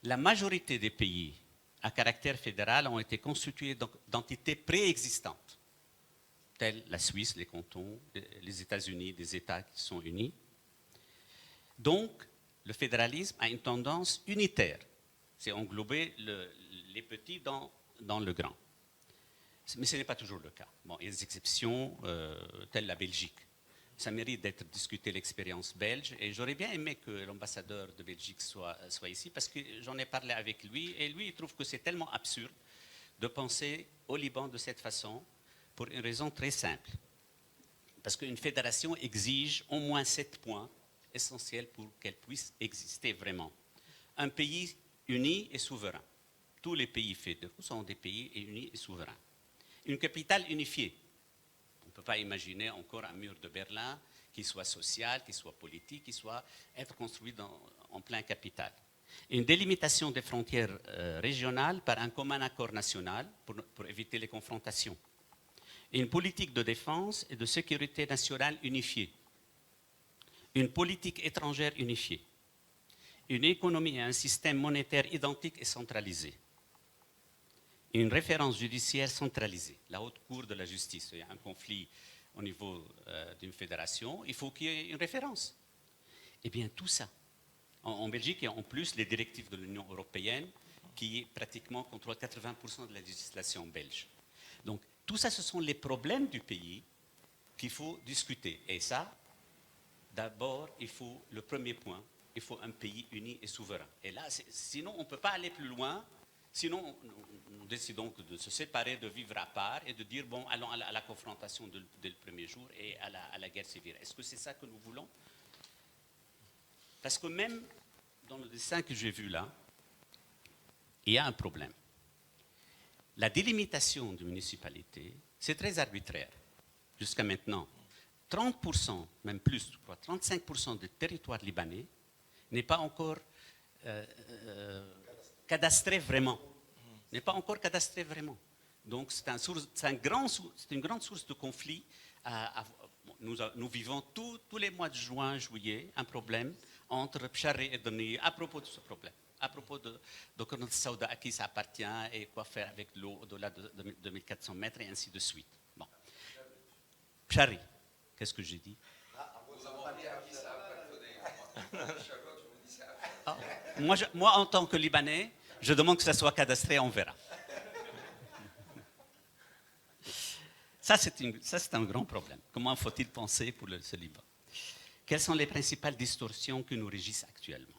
La majorité des pays à caractère fédéral ont été constitués d'entités préexistantes, telles la Suisse, les cantons, les États-Unis, des États qui sont unis. Donc, le fédéralisme a une tendance unitaire. C'est englober les petits dans le grand. Mais ce n'est pas toujours le cas. Bon, il y a des exceptions, telles la Belgique. Ça mérite d'être discuté l'expérience belge. Et j'aurais bien aimé que l'ambassadeur de Belgique soit ici, parce que j'en ai parlé avec lui. Et lui, il trouve que c'est tellement absurde de penser au Liban de cette façon, pour une raison très simple. Parce qu'une fédération exige au moins 7 points essentiels pour qu'elle puisse exister vraiment. Un pays uni et souverain. Tous les pays fédéraux sont des pays unis et souverains. Une capitale unifiée. On ne peut pas imaginer encore un mur de Berlin qui soit social, qui soit politique, qui soit être construit en plein capital. Une délimitation des frontières régionales par un commun accord national pour éviter les confrontations. Une politique de défense et de sécurité nationale unifiée. Une politique étrangère unifiée. Une économie et un système monétaire identique et centralisé. Une référence judiciaire centralisée, la haute cour de la justice. Il y a un conflit au niveau d'une fédération, il faut qu'il y ait une référence. Eh bien, tout ça. En Belgique, il y a en plus les directives de l'Union européenne qui pratiquement contrôlent 80% de la législation belge. Donc, tout ça, ce sont les problèmes du pays qu'il faut discuter. Et ça, d'abord, il faut le premier point, il faut un pays uni et souverain. Et là, sinon, on ne peut pas aller plus loin. Sinon, nous décidons de se séparer, de vivre à part et de dire, bon, allons à la confrontation dès le premier jour et à la guerre civile. Est-ce que c'est ça que nous voulons? Parce que même dans le dessin que j'ai vu là, il y a un problème. La délimitation de municipalités, c'est très arbitraire. Jusqu'à maintenant, 30%, même plus, je crois, 35% du territoire libanais n'est pas encore cadastré vraiment. N'est pas encore cadastré vraiment. Donc c'est une grande source de conflit. Nous vivons tous les mois de juin, juillet, un problème entre Pchari et Deni à propos de ce problème. À propos de Qanat Saouda, à qui ça appartient et quoi faire avec l'eau au-delà de 2400 mètres et ainsi de suite. Bon. Pchari, qu'est-ce que j'ai dit? Moi, en tant que Libanais, je demande que ça soit cadastré, on verra. Ça, c'est un grand problème. Comment faut-il penser pour ce Liban? Quelles sont les principales distorsions qui nous régissent actuellement?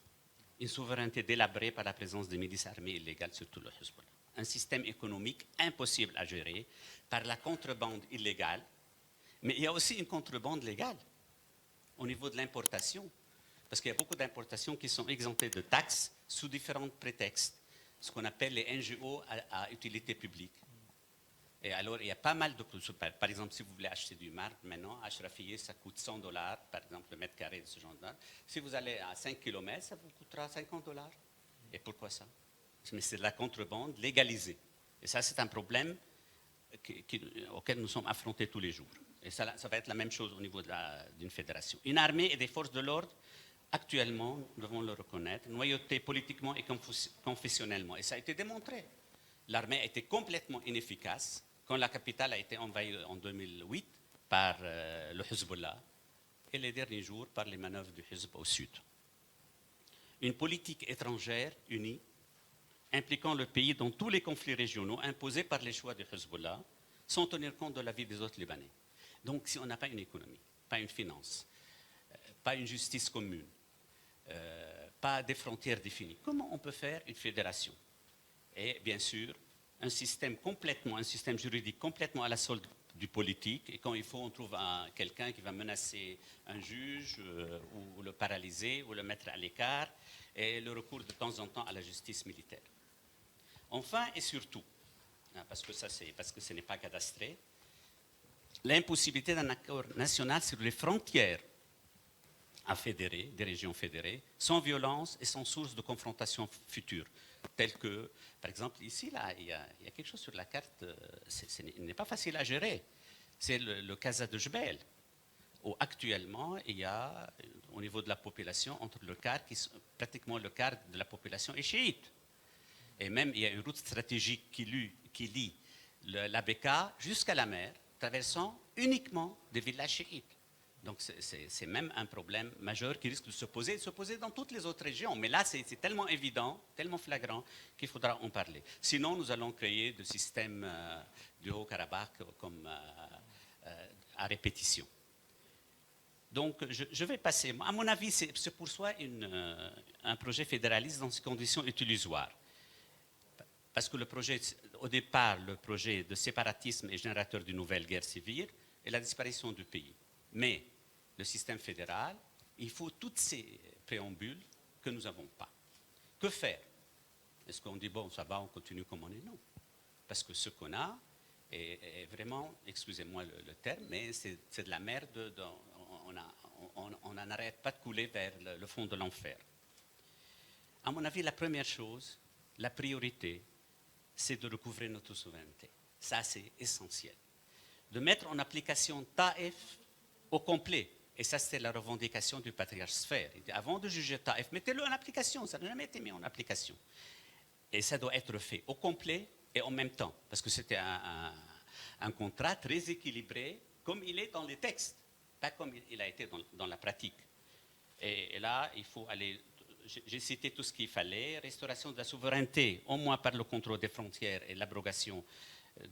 Une souveraineté délabrée par la présence des milices armées illégales, surtout le Hezbollah. Un système économique impossible à gérer par la contrebande illégale, mais il y a aussi une contrebande légale au niveau de l'importation, parce qu'il y a beaucoup d'importations qui sont exemptées de taxes sous différents prétextes. ce qu'on appelle les NGO à utilité publique. Et alors, il y a pas mal de... Par exemple, si vous voulez acheter du marbre, maintenant, à Ashrafiyeh, ça coûte $100, par exemple, le mètre carré de ce genre d'art. Si vous allez à 5 km, ça vous coûtera $50. Et pourquoi ça? Mais c'est de la contrebande légalisée. Et ça, c'est un problème auquel nous sommes affrontés tous les jours. Et ça va être la même chose au niveau d'une fédération. Une armée et des forces de l'ordre, actuellement, nous devons le reconnaître, noyautées politiquement et confessionnellement. Et ça a été démontré. L'armée a été complètement inefficace quand la capitale a été envahie en 2008 par le Hezbollah et les derniers jours par les manœuvres du Hezb au sud. Une politique étrangère unie impliquant le pays dans tous les conflits régionaux imposés par les choix du Hezbollah sans tenir compte de la vie des autres Libanais. Donc si on n'a pas une économie, pas une finance, pas une justice commune, pas des frontières définies, comment on peut faire une fédération? Et bien sûr, un système juridique complètement à la solde du politique. Et quand il faut, on trouve quelqu'un qui va menacer un juge ou le paralyser ou le mettre à l'écart et le recours de temps en temps à la justice militaire. Enfin et surtout, parce que ce n'est pas cadastré, l'impossibilité d'un accord national sur les frontières à fédérer, des régions fédérées, sans violence et sans source de confrontation future. Tel que, par exemple, ici, là, il y a quelque chose sur la carte, ce n'est pas facile à gérer. C'est le Casa de Jebel, où actuellement, il y a, au niveau de la population, pratiquement le quart de la population est chiite. Et même, il y a une route stratégique qui lie la Bekaa jusqu'à la mer, traversant uniquement des villages chiites. Donc, c'est même un problème majeur qui risque de se poser dans toutes les autres régions. Mais là, c'est tellement évident, tellement flagrant, qu'il faudra en parler. Sinon, nous allons créer des systèmes du Haut-Karabakh comme à répétition. Donc, je vais passer. À mon avis, c'est pour soi un projet fédéraliste dans ces conditions utilisoires. Parce que au départ, le projet de séparatisme est générateur d'une nouvelle guerre civile et la disparition du pays. Mais le système fédéral, il faut toutes ces préambules que nous n'avons pas. Que faire? Est-ce qu'on dit, bon, ça va, on continue comme on est? Non. Parce que ce qu'on a est vraiment, excusez-moi le terme, mais c'est de la merde. On n'en arrête pas de couler vers le fond de l'enfer. À mon avis, la première chose, la priorité, c'est de recouvrer notre souveraineté. Ça, c'est essentiel. De mettre en application Taïf au complet. Et ça, c'était la revendication du patriarche Sphère. Il dit, avant de juger Taïf, mettez-le en application. Ça n'a jamais été mis en application. Et ça doit être fait au complet et en même temps. Parce que c'était un contrat très équilibré, comme il est dans les textes, pas comme il a été dans la pratique. Et là, il faut aller... J'ai cité tout ce qu'il fallait. Restauration de la souveraineté, au moins par le contrôle des frontières et l'abrogation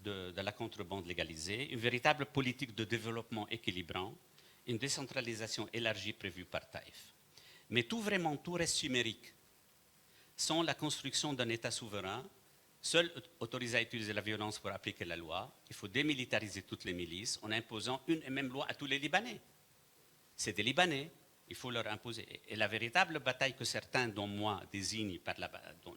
de la contrebande légalisée. Une véritable politique de développement équilibrant. Une décentralisation élargie prévue par Taïf. Mais tout reste chimérique. Sans la construction d'un État souverain, seul autorisé à utiliser la violence pour appliquer la loi, il faut démilitariser toutes les milices en imposant une et même loi à tous les Libanais. C'est des Libanais, il faut leur imposer. Et la véritable bataille que certains, dont moi, désignent, dont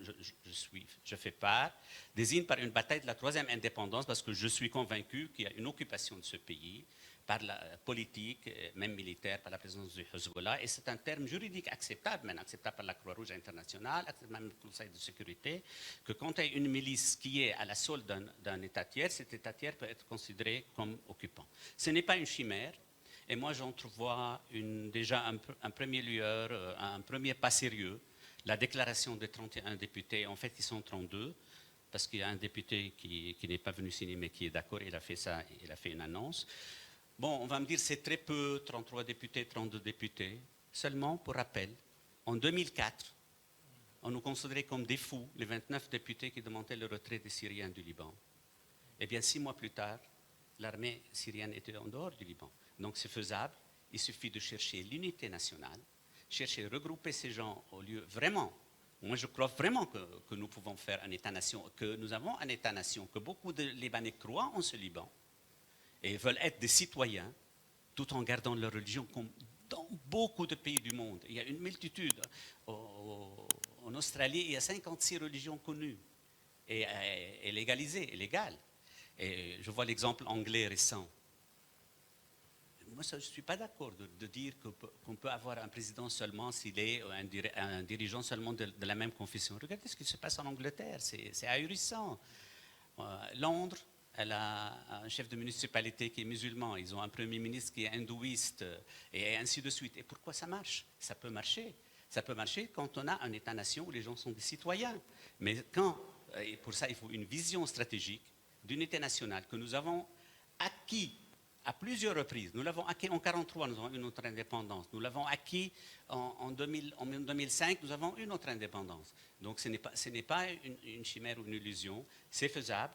je fais part, désignent par une bataille de la troisième indépendance parce que je suis convaincu qu'il y a une occupation de ce pays par la politique, même militaire, par la présence du Hezbollah. Et c'est un terme juridique acceptable, même acceptable par la Croix-Rouge internationale, acceptable même par le Conseil de sécurité, que quand il y a une milice qui est à la solde d'un État tiers, cet État tiers peut être considéré comme occupant. Ce n'est pas une chimère. Et moi, j'entrevois déjà un premier lueur, un premier pas sérieux, la déclaration des 31 députés. En fait, ils sont 32, parce qu'il y a un député qui n'est pas venu signer, mais qui est d'accord. Il a fait ça, il a fait une annonce. Bon, on va me dire c'est très peu, 33 députés, 32 députés. Seulement, pour rappel, en 2004, on nous considérait comme des fous, les 29 députés qui demandaient le retrait des Syriens du Liban. Eh bien, 6 mois plus tard, l'armée syrienne était en dehors du Liban. Donc c'est faisable, il suffit de chercher l'unité nationale, chercher, regrouper ces gens au lieu vraiment. Moi je crois vraiment que nous pouvons faire un État-nation, que nous avons un État-nation, que beaucoup de Libanais croient en ce Liban et veulent être des citoyens tout en gardant leur religion comme dans beaucoup de pays du monde. Il y a une multitude. en Australie, il y a 56 religions connues et légalisées, et légales. Et je vois l'exemple anglais récent. Moi, je ne suis pas d'accord de dire qu'on peut avoir un président seulement s'il est un dirigeant seulement de la même confession. Regardez ce qui se passe en Angleterre, c'est ahurissant. Londres, elle a un chef de municipalité qui est musulman, ils ont un premier ministre qui est hindouiste, et ainsi de suite. Et pourquoi ça marche? Ça peut marcher. Ça peut marcher quand on a un État-nation où les gens sont des citoyens. Mais et pour ça, il faut une vision stratégique d'unité nationale que nous avons acquis à plusieurs reprises. Nous l'avons acquis en 1943, nous avons eu notre indépendance. Nous l'avons acquis en 2005, nous avons eu notre indépendance. Donc ce n'est pas une chimère ou une illusion, c'est faisable.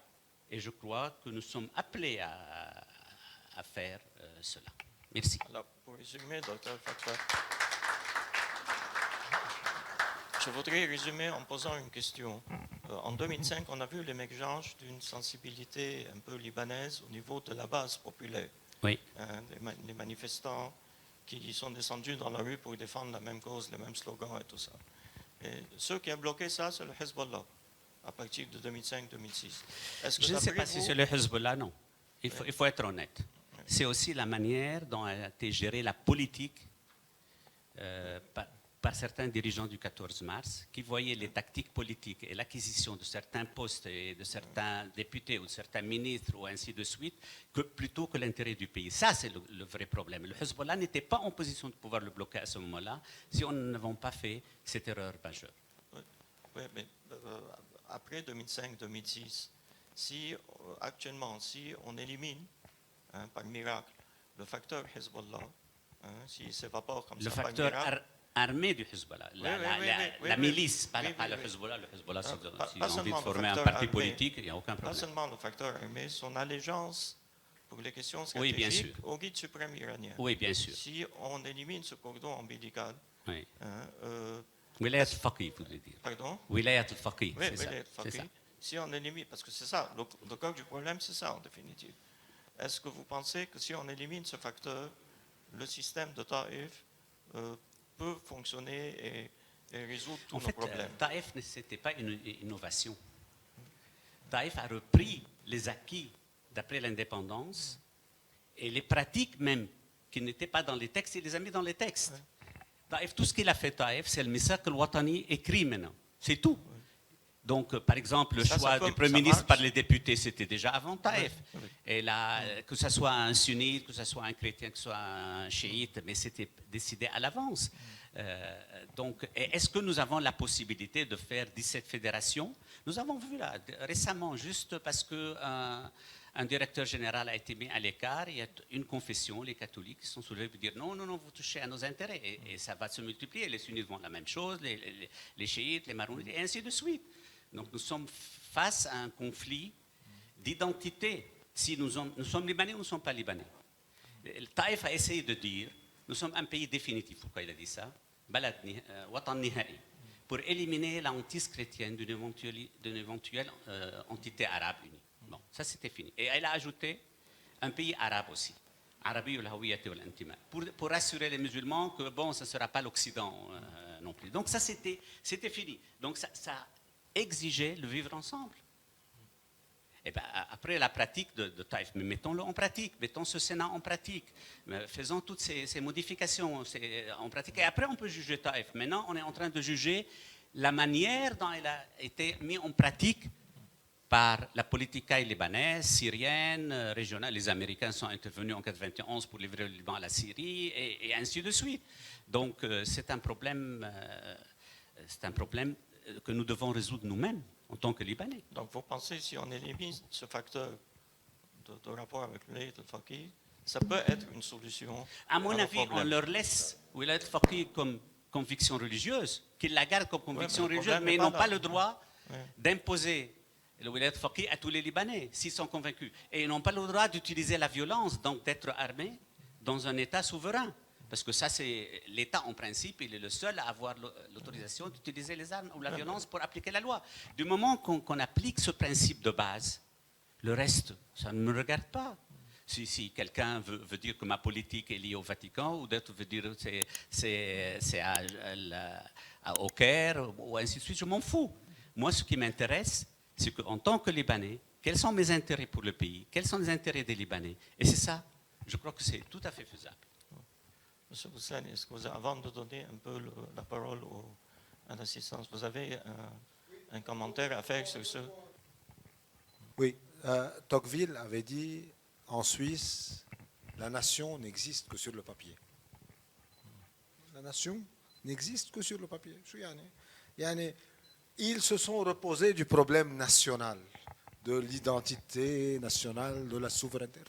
Et je crois que nous sommes appelés à faire cela. Merci. Alors, pour résumer, Dr. Fatwa, je voudrais résumer en posant une question. En 2005, on a vu l'émergence d'une sensibilité un peu libanaise au niveau de la base populaire. Oui. Les manifestants qui sont descendus dans la rue pour défendre la même cause, les mêmes slogans et tout ça. Et ce qui a bloqué ça, c'est le Hezbollah, à partir de 2005-2006. Je ne sais pas si c'est le Hezbollah, non. Il faut être honnête. C'est aussi la manière dont a été gérée la politique par certains dirigeants du 14 mars qui voyaient les tactiques politiques et l'acquisition de certains postes et de certains députés ou de certains ministres ou ainsi de suite plutôt que l'intérêt du pays. Ça, c'est le vrai problème. Le Hezbollah n'était pas en position de pouvoir le bloquer à ce moment-là si on n'avait pas fait cette erreur majeure. Oui, mais après 2005-2006, si actuellement, si on élimine par miracle le facteur Hezbollah, s'il s'évapore comme ça par miracle... Le facteur armée du Hezbollah, la milice, pas le Hezbollah. Le Hezbollah, si on a envie de former un parti politique, il n'y a aucun problème. Pas seulement le facteur armé, son allégeance pour les questions stratégiques au guide suprême iranien. Oui, bien sûr. Si on élimine ce cordon ombilical... Oui. Wilayat al-Faqih, vous voulez dire. Pardon? Wilayat al-Faqih, oui, c'est ça. Si on élimine, parce que c'est ça, le cœur du problème, c'est ça en définitive. Est-ce que vous pensez que si on élimine ce facteur, le système de Taïf peut fonctionner et résoudre tous nos problèmes? Taïf, ce n'était pas une innovation. Taïf a repris les acquis d'après l'indépendance et les pratiques même qui n'étaient pas dans les textes, il les a mis dans les textes. Ouais. Taïf, tout ce qu'il a fait Taïf, c'est le Misaq al-Watani écrit maintenant. C'est tout. Donc, par exemple, le choix du Premier ministre par les députés, c'était déjà avant Taïf. Oui. Et là, que ce soit un sunnite, que ce soit un chrétien, que ce soit un chiite, mais c'était décidé à l'avance. Donc, est-ce que nous avons la possibilité de faire 17 fédérations? Nous avons vu là, récemment, juste parce qu'un directeur général a été mis à l'écart, il y a une confession, les catholiques qui sont soulevés pour dire non, vous touchez à nos intérêts. Et ça va se multiplier. Les sunnites vont la même chose, les chiites, les maronite, et ainsi de suite. Donc nous sommes face à un conflit d'identité. Si nous sommes libanais ou nous ne sommes pas libanais. Taïf a essayé de dire, nous sommes un pays définitif. Pourquoi il a dit ça? Watan Nihai, pour éliminer la hantise chrétienne d'une éventuelle entité arabe unie. Bon, ça c'était fini. Et elle a ajouté un pays arabe aussi. Pour rassurer les musulmans que bon, ce ne sera pas l'Occident non plus. Donc ça c'était fini. Donc ça exigeait le vivre ensemble. Et ben, après la pratique de Taïf, mettons-le en pratique, mettons ce Sénat en pratique, faisons toutes ces modifications en pratique. Et après, on peut juger Taïf. Maintenant, on est en train de juger la manière dont elle a été mise en pratique par la politique libanaise, syrienne, régionale. Les Américains sont intervenus en 1991 pour livrer le Liban à la Syrie, et ainsi de suite. Donc, c'est un problème que nous devons résoudre nous-mêmes en tant que Libanais. Donc vous pensez, si on élimine ce facteur de rapport avec Wilayat al-Faqih, ça peut être une solution? À mon avis, on leur laisse Wilayat al-Faqih comme conviction religieuse, qu'ils la gardent comme conviction religieuse, mais ils n'ont pas le droit d'imposer le Wilayat al-Faqih à tous les Libanais, s'ils sont convaincus. Et ils n'ont pas le droit d'utiliser la violence, donc d'être armés dans un État souverain. Parce que ça, c'est l'État, en principe, il est le seul à avoir l'autorisation d'utiliser les armes ou la violence pour appliquer la loi. Du moment qu'on applique ce principe de base, le reste, ça ne me regarde pas. Si quelqu'un veut dire que ma politique est liée au Vatican, ou d'autres veut dire que c'est au Caire, ou ainsi de suite, je m'en fous. Moi, ce qui m'intéresse, c'est qu'en tant que Libanais, quels sont mes intérêts pour le pays? Quels sont les intérêts des Libanais? Et c'est ça, je crois que c'est tout à fait faisable. Monsieur Boussani, est-ce que vous, avant de donner un peu la parole à l'assistance, vous avez un commentaire à faire sur ce? Oui, Tocqueville avait dit, en Suisse, la nation n'existe que sur le papier. La nation n'existe que sur le papier. Ils se sont reposés du problème national, de l'identité nationale, de la souveraineté.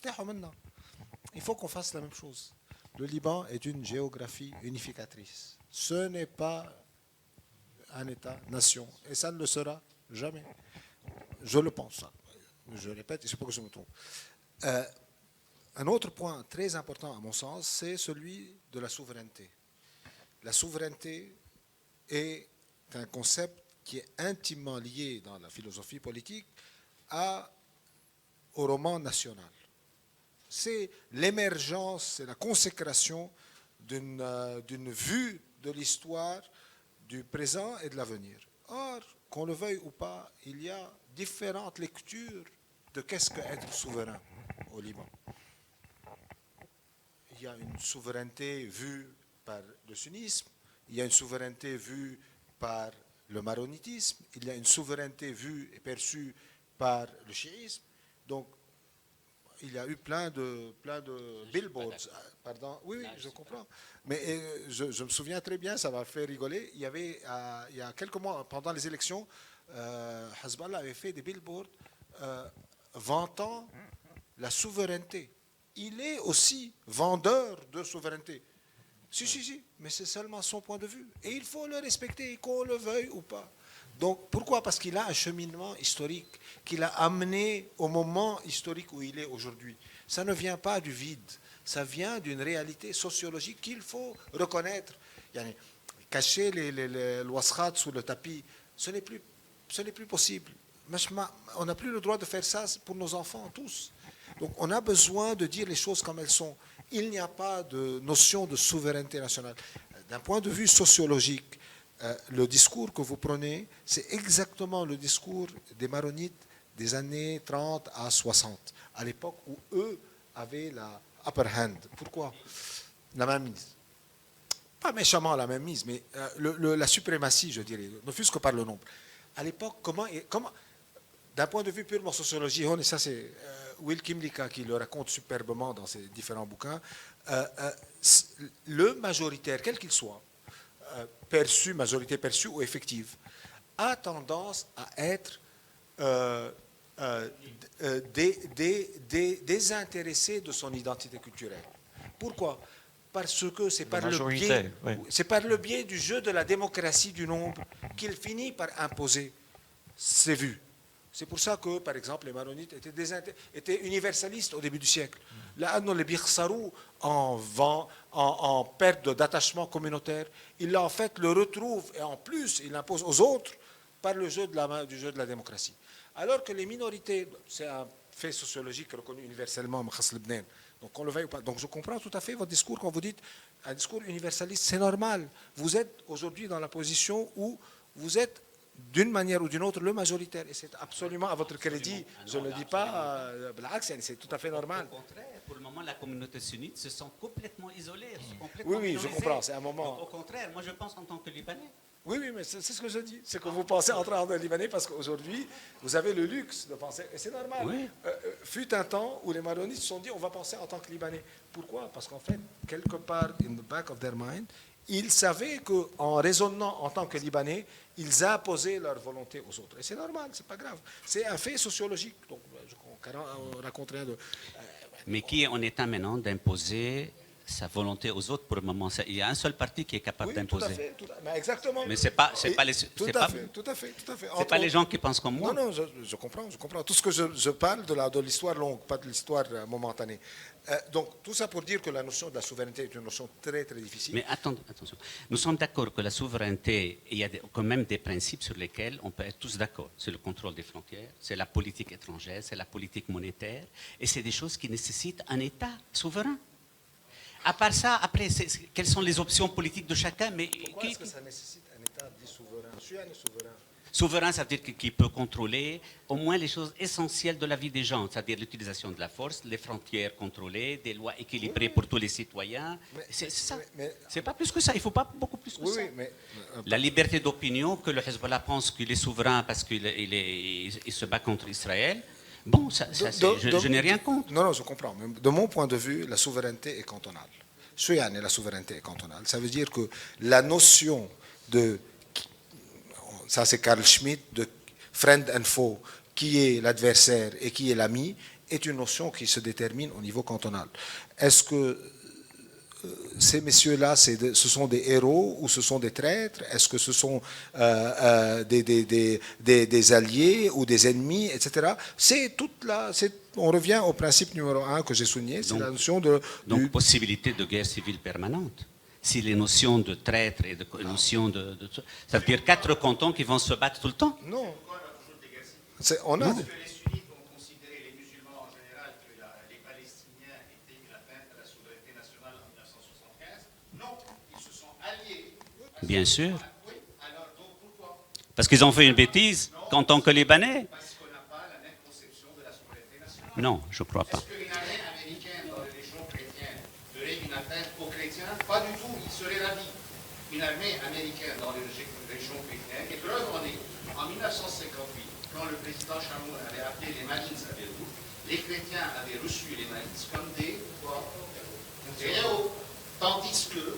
Il faut qu'on fasse la même chose. Le Liban est une géographie unificatrice. Ce n'est pas un État-nation. Et ça ne le sera jamais. Je le pense. Je répète, il ne faut pas que je me trompe. Un autre point très important à mon sens, c'est celui de la souveraineté. La souveraineté est un concept qui est intimement lié dans la philosophie politique au roman national. C'est l'émergence, c'est la consécration d'une vue de l'histoire, du présent et de l'avenir. Or, qu'on le veuille ou pas, il y a différentes lectures de qu'est-ce qu'être souverain au Liban. Il y a une souveraineté vue par le sunnisme, il y a une souveraineté vue par le maronitisme, il y a une souveraineté vue et perçue par le chiisme. Donc, il y a eu plein de billboards. Pardon. Oui, je comprends. Mais je me souviens très bien, ça m'a fait rigoler. Il y avait, il y a quelques mois, pendant les élections, Hezbollah avait fait des billboards vantant la souveraineté. Il est aussi vendeur de souveraineté. Si, mais c'est seulement son point de vue. Et il faut le respecter, qu'on le veuille ou pas. Donc, pourquoi? Parce qu'il a un cheminement historique qu'il a amené au moment historique où il est aujourd'hui. Ça ne vient pas du vide, ça vient d'une réalité sociologique qu'il faut reconnaître. Cacher les waskhats sous le tapis, ce n'est plus possible. On n'a plus le droit de faire ça pour nos enfants, tous. Donc, on a besoin de dire les choses comme elles sont. Il n'y a pas de notion de souveraineté nationale. D'un point de vue sociologique, le discours que vous prenez, c'est exactement le discours des maronites des années 30 à 60, à l'époque où eux avaient la upper hand. Pourquoi? La mainmise. Pas méchamment la mainmise, mais la suprématie, je dirais, ne fût-ce que par le nombre. À l'époque, comment d'un point de vue purement sociologique, et ça c'est Will Kimlicka qui le raconte superbement dans ses différents bouquins, le majoritaire, quel qu'il soit, majorité perçue ou effective, a tendance à être désintéressé de son identité culturelle. Pourquoi? Parce que c'est par le biais du jeu de la démocratie du nombre qu'il finit par imposer ses vues. C'est pour ça que, par exemple, les maronites étaient universalistes au début du siècle. Là, les bikhsarou, en perte d'attachement communautaire, ils en fait le retrouvent et en plus, ils l'imposent aux autres par le jeu du jeu de la démocratie. Alors que les minorités, c'est un fait sociologique reconnu universellement, donc on le veuille ou pas. Donc je comprends tout à fait votre discours quand vous dites un discours universaliste, c'est normal. Vous êtes aujourd'hui dans la position où vous êtes d'une manière ou d'une autre le majoritaire. Et c'est absolument à votre crédit. Je ne le dis pas, c'est tout à fait normal. Au contraire, pour le moment, la communauté sunnite se sent complètement isolée. Oui, je comprends, c'est un moment. Donc, au contraire, moi je pense en tant que Libanais. Oui, mais c'est ce que je dis. C'est que vous pensez en tant que Libanais parce qu'aujourd'hui, vous avez le luxe de penser. Et c'est normal. Oui. Fut un temps où les maronites se sont dit on va penser en tant que Libanais. Pourquoi? Parce qu'en fait, quelque part, in the back of their mind, ils savaient qu'en raisonnant en tant que Libanais, ils imposaient leur volonté aux autres. Et c'est normal, c'est pas grave. C'est un fait sociologique. Donc, on raconte rien de. Mais qui est en état maintenant d'imposer sa volonté aux autres pour le moment. Il y a un seul parti qui est capable d'imposer. Mais exactement. Mais c'est pas les, tout c'est à pas, fait, tout à fait, tout à fait. c'est pas les gens qui pensent comme moi. Non, je comprends. Tout ce que je parle de l'histoire longue, pas de l'histoire momentanée. Donc, tout ça pour dire que la notion de la souveraineté est une notion très, très difficile. Mais attention. Nous sommes d'accord que la souveraineté, il y a quand même des principes sur lesquels on peut être tous d'accord. C'est le contrôle des frontières, c'est la politique étrangère, c'est la politique monétaire, et c'est des choses qui nécessitent un État souverain. À part ça, après, quelles sont les options politiques de chacun? Mais pourquoi est-ce que ça nécessite un État dit souverain? Je suis un souverain. Souverain, ça veut dire qu'il peut contrôler au moins les choses essentielles de la vie des gens, c'est-à-dire l'utilisation de la force, les frontières contrôlées, des lois équilibrées pour tous les citoyens. C'est ça. C'est pas plus que ça. Il ne faut pas beaucoup plus que ça. La liberté d'opinion, que le Hezbollah pense qu'il est souverain parce qu'il il se bat contre Israël. Bon, je n'ai rien contre. Non, je comprends. Mais de mon point de vue, la souveraineté est cantonale. La souveraineté est cantonale. Ça veut dire que la notion de... Ça, c'est Carl Schmitt, de friend and foe, qui est l'adversaire et qui est l'ami, est une notion qui se détermine au niveau cantonal. Est-ce que ces messieurs-là, ce sont des héros ou ce sont des traîtres? Est-ce que ce sont des alliés ou des ennemis, etc. On revient au principe numéro 1 que j'ai souligné, c'est la notion de... Donc, possibilité de guerre civile permanente. Si les notions de traître et de notions ça veut dire 4 cantons qui vont se battre tout le temps? Non. On a... Est-ce que les sunnites ont considéré, les musulmans en général, que les Palestiniens étaient une atteinte à la souveraineté nationale en 1975? Non, ils se sont alliés. Bien sûr. Oui, alors donc pourquoi? Parce qu'ils ont fait une bêtise en tant que Libanais? Parce qu'on n'a pas la même conception de la souveraineté nationale. Non, je ne crois pas. Est-ce qu'une armée américaine dans les régions chrétiennes ferait une atteinte aux chrétiens? Pas du tout, ils seraient ravis. Une armée américaine dans les régions chrétiennes, et preuve en est, en 1958, quand le président Chamoun avait appelé les Marines à Beyrouth, les chrétiens avaient reçu les Marines comme des héros, tandis que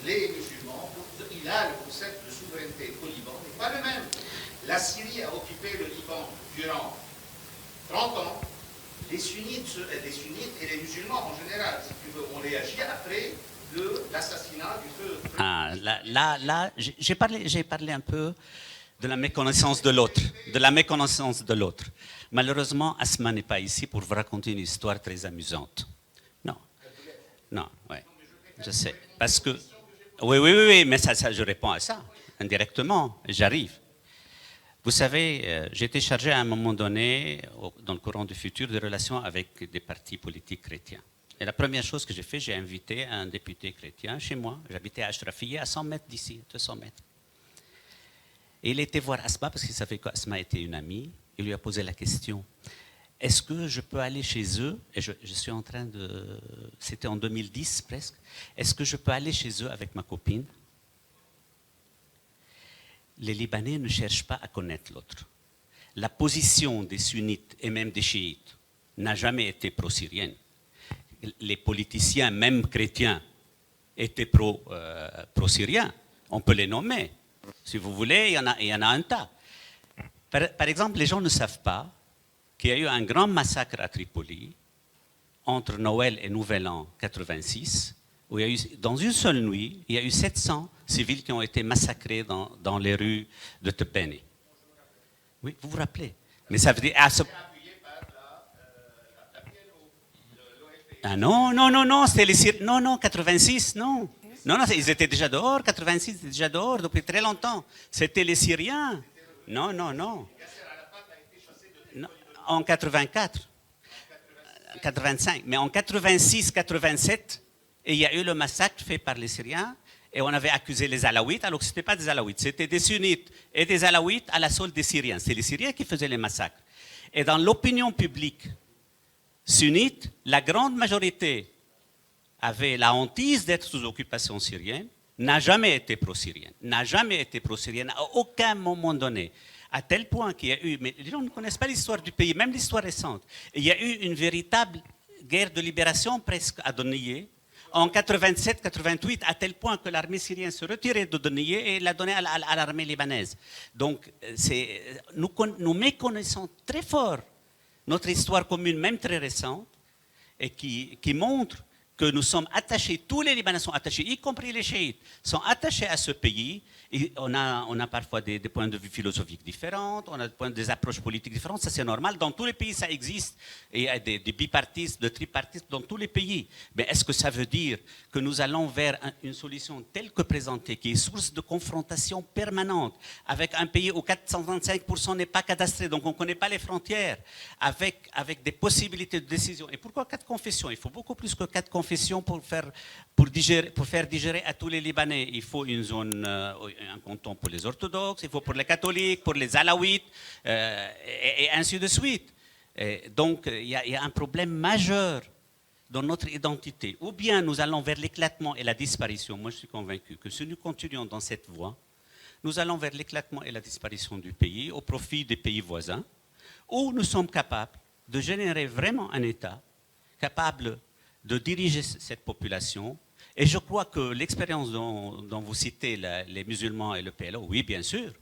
les musulmans, il a le concept de souveraineté au Liban, n'est pas le même. La Syrie a occupé le Liban durant 30 ans. Les sunnites et les musulmans en général, si tu veux, ont réagi après l'assassinat du feu. Ah, là, j'ai parlé un peu de la méconnaissance de l'autre, Malheureusement, Asma n'est pas ici pour vous raconter une histoire très amusante. Non, ouais, je sais. Parce que, oui, mais ça, je réponds à ça, indirectement, j'arrive. Vous savez, j'ai été chargé à un moment donné, dans le courant du futur, de relations avec des partis politiques chrétiens. Et la première chose que j'ai fait, j'ai invité un député chrétien chez moi. J'habitais à Ashrafiyeh, à 100 mètres d'ici, 200 mètres. Et il était voir Asma parce qu'il savait qu'Asma était une amie. Il lui a posé la question, est-ce que je peux aller chez eux? Et je suis en train de... C'était en 2010 presque. Est-ce que je peux aller chez eux avec ma copine? Les Libanais ne cherchent pas à connaître l'autre. La position des sunnites et même des chiites n'a jamais été pro-syrienne. Les politiciens, même chrétiens, étaient pro-syriens. On peut les nommer. Si vous voulez, il y en a un tas. Par exemple, les gens ne savent pas qu'il y a eu un grand massacre à Tripoli entre Noël et Nouvel An 86, où il y a eu, dans une seule nuit, il y a eu 700 civils qui ont été massacrés dans les rues de Tebeni. Oui, vous vous rappelez. Mais ça veut dire... Ah non, c'était les Syriens. Non, 86, non. Non, ils étaient déjà dehors, 86, ils étaient déjà dehors depuis très longtemps. C'était les Syriens. Non. En 84, 85. Mais en 86, 87, il y a eu le massacre fait par les Syriens et on avait accusé les Alaouites, alors que ce n'était pas des Alaouites, c'était des Sunnites et des Alaouites à la solde des Syriens. C'est les Syriens qui faisaient les massacres. Et dans l'opinion publique sunnite, la grande majorité avait la hantise d'être sous occupation syrienne, n'a jamais été pro-syrienne, à aucun moment donné. À tel point qu'il y a eu, mais les gens ne connaissent pas l'histoire du pays, même l'histoire récente, il y a eu une véritable guerre de libération presque à Doniyeh, en 87-88, à tel point que l'armée syrienne se retirait de Doniyeh et l'a donnée à l'armée libanaise. Donc, nous méconnaissons très fort notre histoire commune, même très récente, et qui montre que nous sommes attachés, tous les Libanais sont attachés, y compris les chiites, sont attachés à ce pays. Et on a parfois des points de vue philosophiques différents, on a des approches politiques différentes, ça c'est normal. Dans tous les pays, ça existe. Et il y a des bipartistes, des tripartistes dans tous les pays. Mais est-ce que ça veut dire que nous allons vers une solution telle que présentée, qui est source de confrontation permanente, avec un pays où 425% n'est pas cadastré, donc on ne connaît pas les frontières, avec des possibilités de décision. Et pourquoi 4 confessions? Il faut beaucoup plus que 4 confessions pour faire digérer à tous les Libanais. Il faut une zone, un canton pour les orthodoxes, il faut pour les catholiques, pour les alaouites, et ainsi de suite. Et donc, il y a un problème majeur dans notre identité. Ou bien nous allons vers l'éclatement et la disparition. Moi, je suis convaincu que si nous continuons dans cette voie, nous allons vers l'éclatement et la disparition du pays au profit des pays voisins, où nous sommes capables de générer vraiment un État capable de diriger cette population. Et je crois que l'expérience dont vous citez les musulmans et le PLO, oui, bien sûr,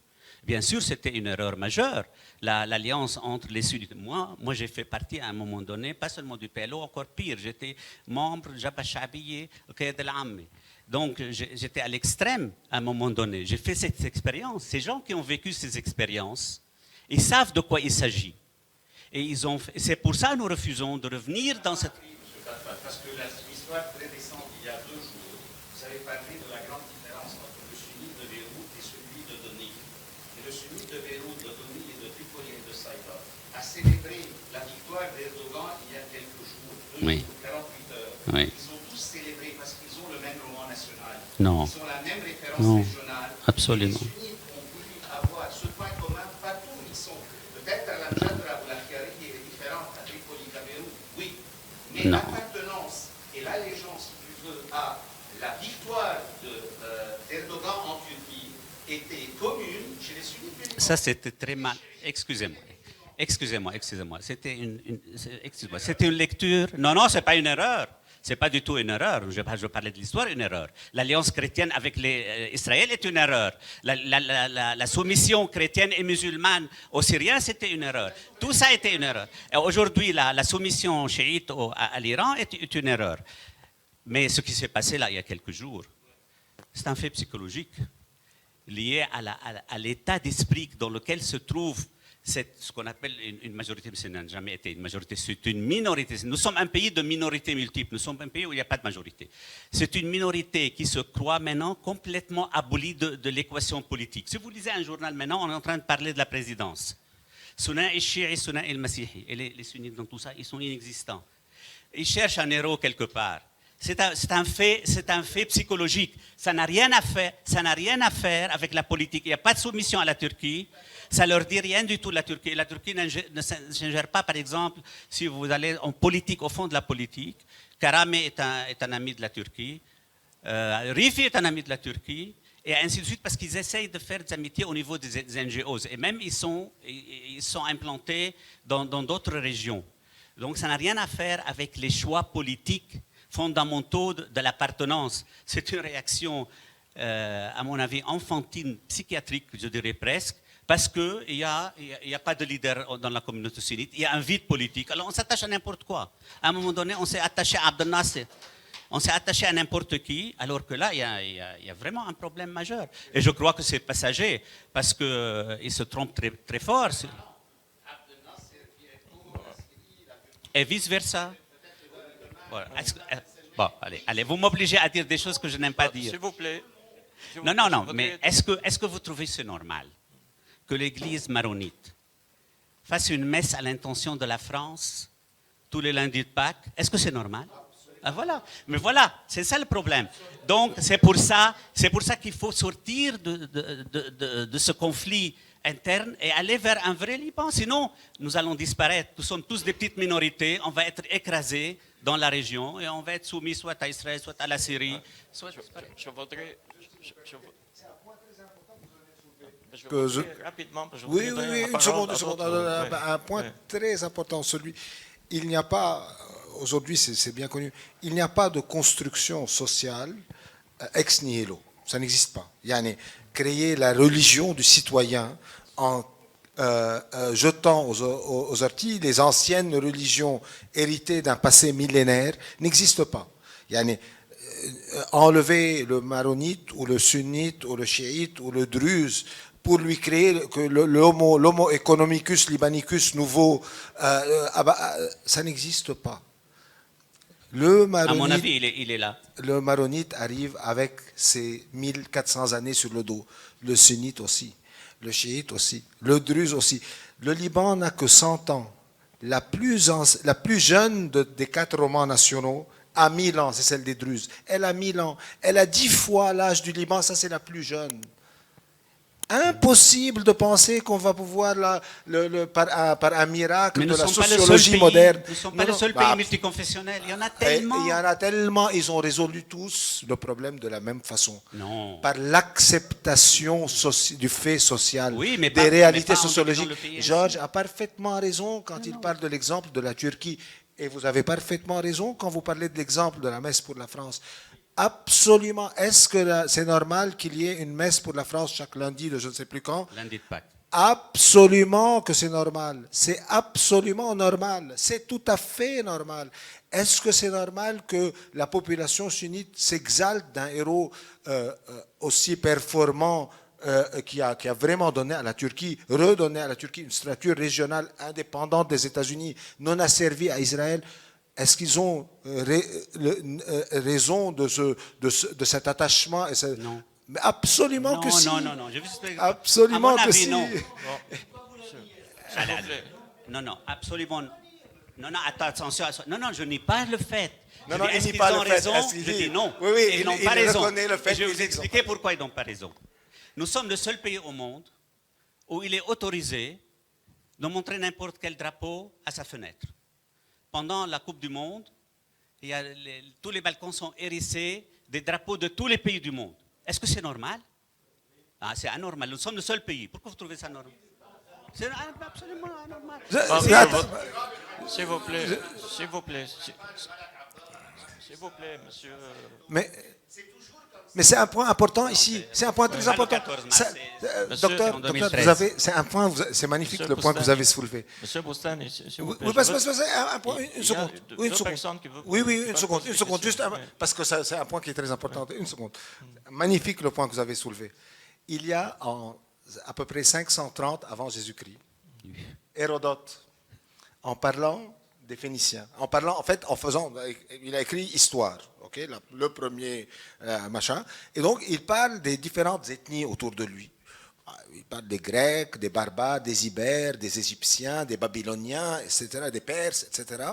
c'était une erreur majeure, l'alliance entre les sunnites. Moi, j'ai fait partie à un moment donné, pas seulement du PLO, encore pire, j'étais membre de Jabhat Sha'biyya, Qiyad al-Ammi. Donc, j'étais à l'extrême à un moment donné. J'ai fait cette expérience. Ces gens qui ont vécu ces expériences, ils savent de quoi il s'agit. Et c'est pour ça que nous refusons de revenir dans cette... Parce que l'histoire très récente, il y a 2 jours, vous avez parlé de la grande différence entre le sunnite de Beyrouth et celui de Doni. Et le sunnite de Beyrouth, de Doni et de Tripoli et de Saïda a célébré la victoire d'Erdogan il y a quelques jours, 2 Oui. jours, 48 heures. Oui. Ils ont tous célébré parce qu'ils ont le même roman national. Non. Ils ont la même référence Non. régionale. Absolument. Les sunnites ont voulu avoir ce point commun partout où ils sont. Peut-être la Mjadra ou la Khari est différente à Tripoli qu'à Beyrouth, oui. Mais Non. l'appartenance et l'allégeance, si tu veux, à la victoire d'Erdogan en Turquie était commune chez les sunnites. Ça, c'était très mal. Excusez-moi. C'était une lecture. Non, c'est pas une erreur. C'est pas du tout une erreur. Je parlais de l'histoire, une erreur. L'alliance chrétienne avec Israël est une erreur. La soumission chrétienne et musulmane aux Syriens, c'était une erreur. Tout ça était une erreur. Et aujourd'hui, la soumission chiite à l'Iran est une erreur. Mais ce qui s'est passé là, il y a quelques jours, c'est un fait psychologique lié à l'état d'esprit dans lequel se trouve ce qu'on appelle une majorité, mais ça n'a jamais été une majorité, c'est une minorité. Nous sommes un pays de minorités multiples, nous sommes un pays où il n'y a pas de majorité. C'est une minorité qui se croit maintenant complètement abolie de l'équation politique. Si vous lisez un journal maintenant, on est en train de parler de la présidence. Sunna et Shi'i, Sunna et le Masihi. Et les sunnites dans tout ça, ils sont inexistants. Ils cherchent un héros quelque part. C'est un fait psychologique. Ça n'a rien à faire avec la politique. Il n'y a pas de soumission à la Turquie. Ça ne leur dit rien du tout, la Turquie. La Turquie ne s'ingère pas, par exemple, si vous allez en politique, au fond de la politique. Karame est un ami de la Turquie. Rifi est un ami de la Turquie. Et ainsi de suite, parce qu'ils essayent de faire des amitiés au niveau des NGOs. Et même, ils sont implantés dans d'autres régions. Donc, ça n'a rien à faire avec les choix politiques fondamentaux de l'appartenance. C'est une réaction, à mon avis, enfantine, psychiatrique, je dirais presque, parce qu'il n'y a pas de leader dans la communauté sunnite, il y a un vide politique. Alors on s'attache à n'importe quoi. À un moment donné, on s'est attaché à Abdel Nasser, on s'est attaché à n'importe qui, alors que là, il y a vraiment un problème majeur. Et je crois que c'est passager, parce qu'il se trompe très, très fort. Et vice-versa. Voilà. Bon, allez, vous m'obligez à dire des choses que je n'aime pas dire. S'il vous plaît. Non, mais est-ce que vous trouvez c'est normal que l'église maronite fasse une messe à l'intention de la France tous les lundis de Pâques? Est-ce que c'est normal? Ah, voilà. Mais voilà, c'est ça le problème. Donc, c'est pour ça qu'il faut sortir de ce conflit interne et aller vers un vrai Liban. Sinon, nous allons disparaître. Nous sommes tous des petites minorités. On va être écrasés dans la région et on va être soumis soit à Israël, soit à la Syrie. Je voudrais rapidement. Oui, une seconde. Un point très important, il n'y a pas, aujourd'hui c'est bien connu, il n'y a pas de construction sociale ex nihilo. Ça n'existe pas. Créer la religion du citoyen en jetant aux orties les anciennes religions héritées d'un passé millénaire n'existe pas. Yani, enlever le maronite ou le sunnite ou le chiite ou le druze pour lui créer que l'homo economicus libanicus nouveau, ça n'existe pas. À mon avis, il est là. Le maronite arrive avec ses 1400 années sur le dos. Le sunnite aussi. Le chiite aussi. Le druze aussi. Le Liban n'a que 100 ans. La plus jeune des 4 romans nationaux a 1000 ans, c'est celle des Druzes. Elle a 1000 ans. Elle a 10 fois l'âge du Liban, ça c'est la plus jeune. Impossible de penser qu'on va pouvoir, par un miracle de la sociologie moderne. Nous ne sommes pas le seul pays multiconfessionnel. Il y en a tellement. Il y en a tellement. Ils ont résolu tous le problème de la même façon. Non. Par l'acceptation du fait social, oui, mais des réalités sociologiques. Pays, Georges a parfaitement raison quand il parle de l'exemple de la Turquie. Et vous avez parfaitement raison quand vous parlez de l'exemple de la messe pour la France. Absolument. Est-ce que c'est normal qu'il y ait une messe pour la France chaque lundi de je ne sais plus quand? Lundi de Pâques. Absolument que c'est normal. C'est absolument normal. C'est tout à fait normal. Est-ce que c'est normal que la population sunnite s'exalte d'un héros aussi performant qui a vraiment donné à la Turquie, redonné à la Turquie une stature régionale indépendante des États-Unis, non asservie à Israël? Est-ce qu'ils ont raison de cet attachement Non. Mais absolument que si. Non. Absolument que si. Non. Non, absolument. Non, attention. Non, je n'ai pas le fait. Non, est-ce il qu'ils pas ont le fait. raison? Je dis non. Oui, ils n'ont pas raison. Le fait, je vais vous expliquer pourquoi ils n'ont pas raison. Nous sommes le seul pays au monde où il est autorisé de montrer n'importe quel drapeau à sa fenêtre. Pendant la Coupe du Monde, tous les balcons sont hérissés des drapeaux de tous les pays du monde. Est-ce que c'est normal? C'est anormal. Nous sommes le seul pays. Pourquoi vous trouvez ça normal? C'est absolument anormal. S'il vous plaît, monsieur. Mais c'est un point important ici. C'est un point très important. Docteur, c'est un point. C'est magnifique le point que vous avez soulevé. Monsieur Boustany, s'il vous plaît. Oui, parce que c'est un point. Une seconde. Oui, une seconde. Juste parce que c'est un point qui est très important. Une seconde. Magnifique le point que vous avez soulevé. Il y a à peu près 530 avant Jésus-Christ, Hérodote, en parlant des Phéniciens, il a écrit Histoire, okay, le premier machin, et donc il parle des différentes ethnies autour de lui. Il parle des Grecs, des Barbares, des Ibères, des Égyptiens, des Babyloniens, etc., des Perses, etc.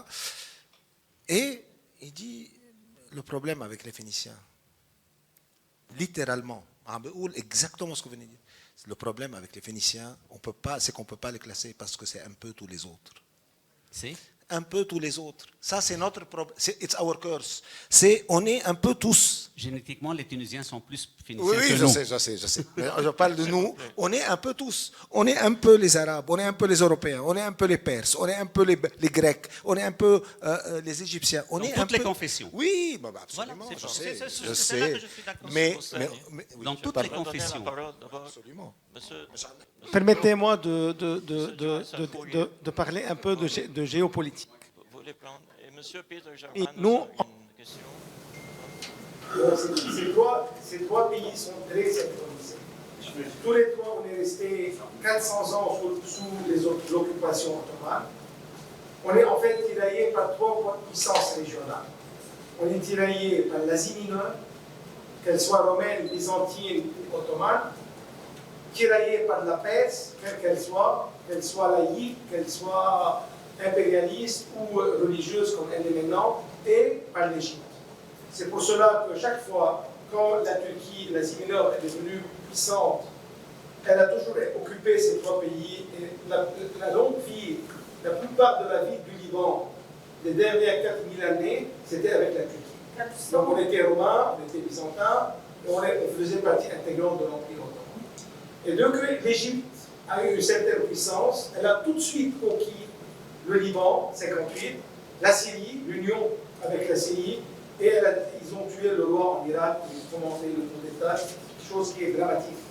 Et il dit le problème avec les Phéniciens, littéralement, exactement ce que vous venez de dire. Le problème avec les Phéniciens, c'est qu'on ne peut pas les classer parce que c'est un peu tous les autres. C'est un peu tous les autres. Ça, c'est notre problème. It's our curse. On est un peu tous. Génétiquement, les Tunisiens sont plus phéniciens que je nous. sais. Mais je parle de nous. On est un peu tous. On est un peu les Arabes, on est un peu les Européens, on est un peu les Perses, on est un peu les Grecs, on est un peu les Égyptiens. On est toutes les confessions. Oui, absolument. Voilà, je sais. Là que je suis d'accord. Mais dans toutes les confessions. Absolument. Permettez-moi de parler un peu de géopolitique. Vous voulez prendre... Et monsieur Peter German, nous, une question. Ces trois pays sont très synchronisés. Tous les trois, on est resté 400 ans sous l'occupation ottomane. On est en fait tiraillé par trois puissances régionales. On est tiraillé par l'Asie mineure, qu'elle soit romaine, byzantine ou ottomane, tiraillée par la Perse, qu'elle soit laïque, qu'elle soit impérialiste ou religieuse comme elle est maintenant, et par l'Égypte. C'est pour cela que chaque fois, quand la Turquie, l'Asie mineure est devenue puissante, elle a toujours occupé ces trois pays. Et la longue vie, la plupart de la vie du Liban, des dernières 4000 années, c'était avec la Turquie. Donc on était romains, on était byzantins, et on faisait partie intégrante de l'Empire ottoman. Et donc l'Égypte a eu une certaine puissance, elle a tout de suite conquis le Liban, 58, la Syrie, l'union avec la Syrie, et ils ont tué le roi en Irak, ils ont commencé le coup d'État, chose qui est dramatique,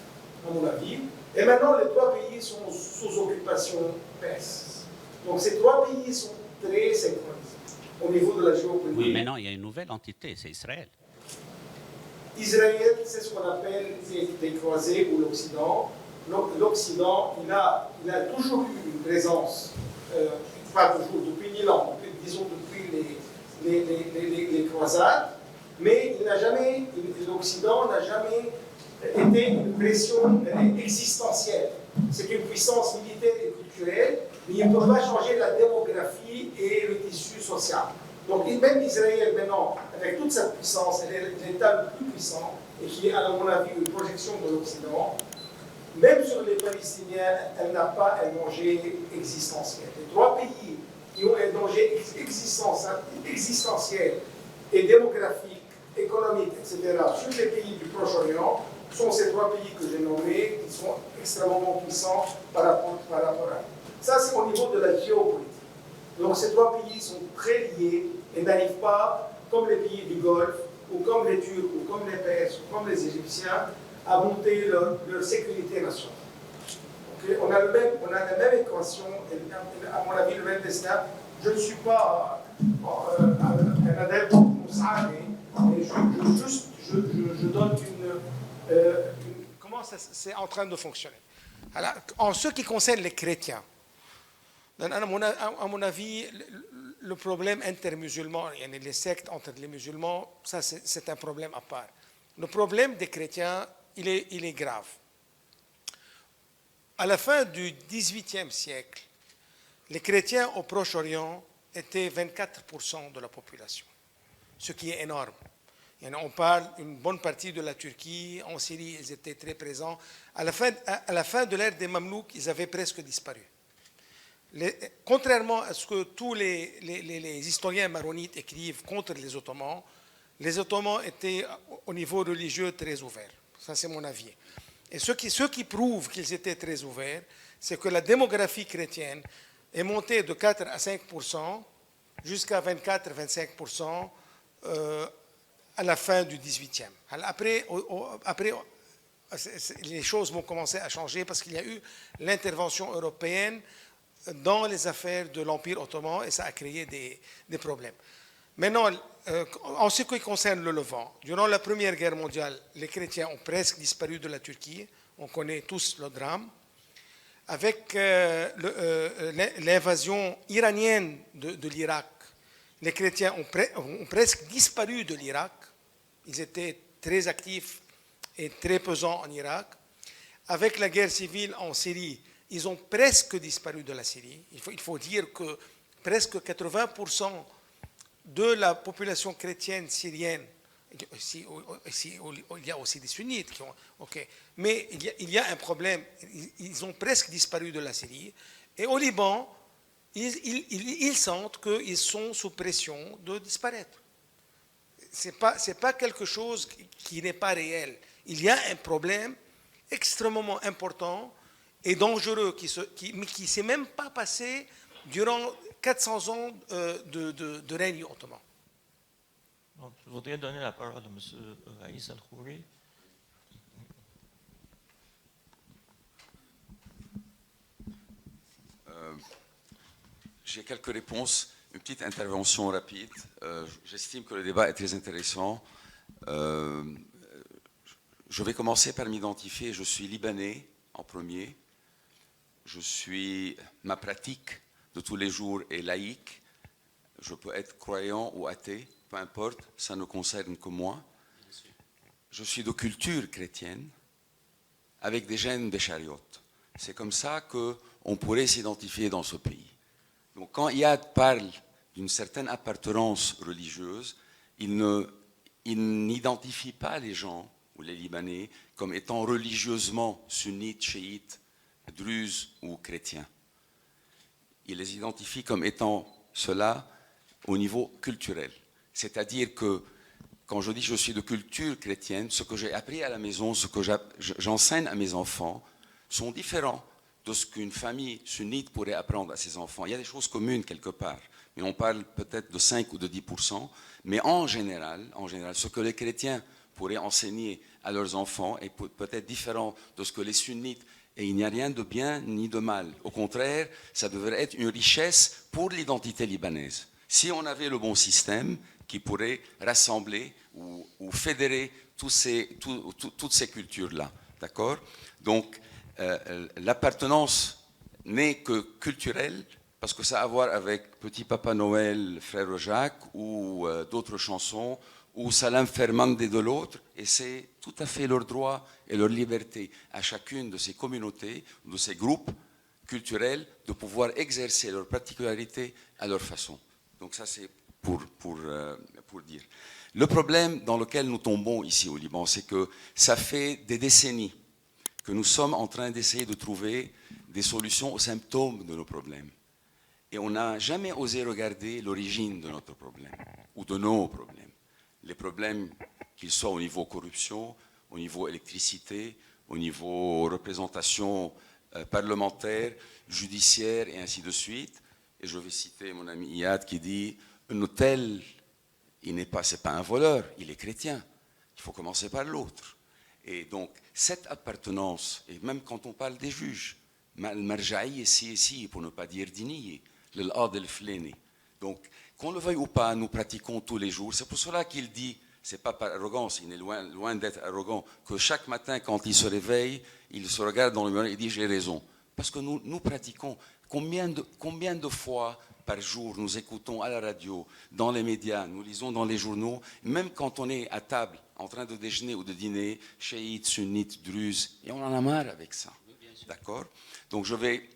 à mon avis. Et maintenant, les trois pays sont sous occupation perse. Donc ces trois pays sont très synchronisés. au niveau de la géopolitique. Oui, mais non, il y a une nouvelle entité, c'est Israël. Israël, c'est ce qu'on appelle les croisés ou l'Occident. L'Occident, il a toujours eu une présence, pas toujours, depuis 1000 ans, disons depuis les croisades, mais l'Occident n'a jamais été une pression existentielle. C'est une puissance militaire et culturelle, mais il ne peut pas changer la démographie et le tissu social. Donc même Israël maintenant, avec toute sa puissance, elle est l'État le plus puissant, et qui est à mon avis une projection de l'Occident, même sur les Palestiniens, elle n'a pas un danger existentiel. Les trois pays qui ont un danger existentiel et démographique, économique, etc., sur les pays du Proche-Orient, sont ces trois pays que j'ai nommés, qui sont extrêmement puissants par rapport à eux. Ça, c'est au niveau de la géopolitique. Donc ces trois pays sont très liés et n'arrivent pas, comme les pays du Golfe, ou comme les Turcs, ou comme les Perses, ou comme les Égyptiens, à monter leur sécurité nationale. Okay? On a la même équation, et à mon avis, le même destin. Je ne suis pas un adepte de ça, mais je donne Comment c'est en train de fonctionner? Alors, en ce qui concerne les chrétiens, à mon avis, le problème intermusulman, les sectes entre les musulmans, ça c'est un problème à part. Le problème des chrétiens, il est grave. À la fin du XVIIIe siècle, les chrétiens au Proche-Orient étaient 24% de la population, ce qui est énorme. On parle d'une bonne partie de la Turquie, en Syrie, ils étaient très présents. À la fin de l'ère des Mamelouks, ils avaient presque disparu. Contrairement à ce que tous les historiens maronites écrivent contre les Ottomans étaient au niveau religieux très ouverts. Ça, c'est mon avis. Et ce qui prouve qu'ils étaient très ouverts, c'est que la démographie chrétienne est montée de 4 à 5% jusqu'à 24-25% à la fin du XVIIIe. Après, les choses vont commencer à changer parce qu'il y a eu l'intervention européenne dans les affaires de l'Empire ottoman et ça a créé des problèmes. Maintenant, en ce qui concerne le Levant, durant la Première Guerre mondiale, les chrétiens ont presque disparu de la Turquie. On connaît tous le drame. Avec l'invasion iranienne de l'Irak, les chrétiens ont presque disparu de l'Irak. Ils étaient très actifs et très pesants en Irak. Avec la guerre civile en Syrie, ils ont presque disparu de la Syrie. Il faut dire que presque 80% de la population chrétienne syrienne, il y a aussi des sunnites qui ont, mais il y a un problème, ils ont presque disparu de la Syrie. Et au Liban, ils sentent qu'ils sont sous pression de disparaître. C'est pas quelque chose qui n'est pas réel. Il y a un problème extrêmement important et dangereux qui ne s'est même pas passé durant 400 ans de règne ottoman. Donc, je voudrais donner la parole à M. Raïs Al-Khouri. J'ai quelques réponses. Une petite intervention rapide. J'estime que le débat est très intéressant. Je vais commencer par m'identifier. Je suis libanais en premier. Ma pratique de tous les jours est laïque. Je peux être croyant ou athée, peu importe, ça ne concerne que moi. Je suis de culture chrétienne, avec des gènes des chariotes. C'est comme ça qu'on pourrait s'identifier dans ce pays. Donc quand Iyad parle d'une certaine appartenance religieuse, il n'identifie pas les gens ou les Libanais comme étant religieusement sunnites, chiites, druzes ou chrétiens. Il les identifie comme étant cela au niveau culturel. C'est-à-dire que quand je dis je suis de culture chrétienne, ce que j'ai appris à la maison, ce que j'enseigne à mes enfants, sont différents de ce qu'une famille sunnite pourrait apprendre à ses enfants. Il y a des choses communes quelque part, mais on parle peut-être de 5 ou de 10%. Mais en général, ce que les chrétiens pourraient enseigner à leurs enfants est peut-être différent de ce que les sunnites. Et il n'y a rien de bien ni de mal. Au contraire, ça devrait être une richesse pour l'identité libanaise. Si on avait le bon système qui pourrait rassembler ou fédérer toutes ces cultures-là, d'accord? Donc, l'appartenance n'est que culturelle, parce que ça a à voir avec Petit Papa Noël, Frère Jacques, ou d'autres chansons, ou Salam Fermande de l'autre, et c'est tout à fait leur droit et leur liberté à chacune de ces communautés, de ces groupes culturels, de pouvoir exercer leur particularité à leur façon. Donc ça, c'est pour dire. Le problème dans lequel nous tombons ici au Liban, c'est que ça fait des décennies que nous sommes en train d'essayer de trouver des solutions aux symptômes de nos problèmes. Et on n'a jamais osé regarder l'origine de notre problème, ou de nos problèmes. Les problèmes, qu'ils soient au niveau corruption, au niveau électricité, au niveau représentation parlementaire, judiciaire, et ainsi de suite. Et je vais citer mon ami Iyad qui dit « Un hôtel, c'est pas un voleur, il est chrétien. Il faut commencer par l'autre. » Et donc, cette appartenance, et même quand on parle des juges, Marjaï ici, pour ne pas dire dinier, l'ad el-fleni. Donc, qu'on le veuille ou pas, nous pratiquons tous les jours. C'est pour cela qu'il dit, c'est pas par arrogance, il est loin d'être arrogant, que chaque matin, quand il se réveille, il se regarde dans le miroir et dit j'ai raison. Parce que nous pratiquons. Combien de fois par jour nous écoutons à la radio, dans les médias, nous lisons dans les journaux, même quand on est à table, en train de déjeuner ou de dîner, chiites, sunnites, druzes, et on en a marre avec ça. D'accord? Donc je vais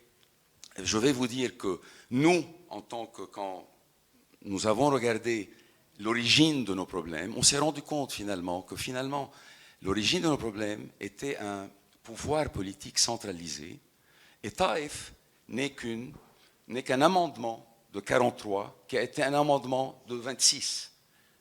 vous dire que nous, en tant que quand nous avons regardé l'origine de nos problèmes, on s'est rendu compte que l'origine de nos problèmes était un pouvoir politique centralisé, et Taïf n'est qu'un amendement de 43 qui a été un amendement de 26.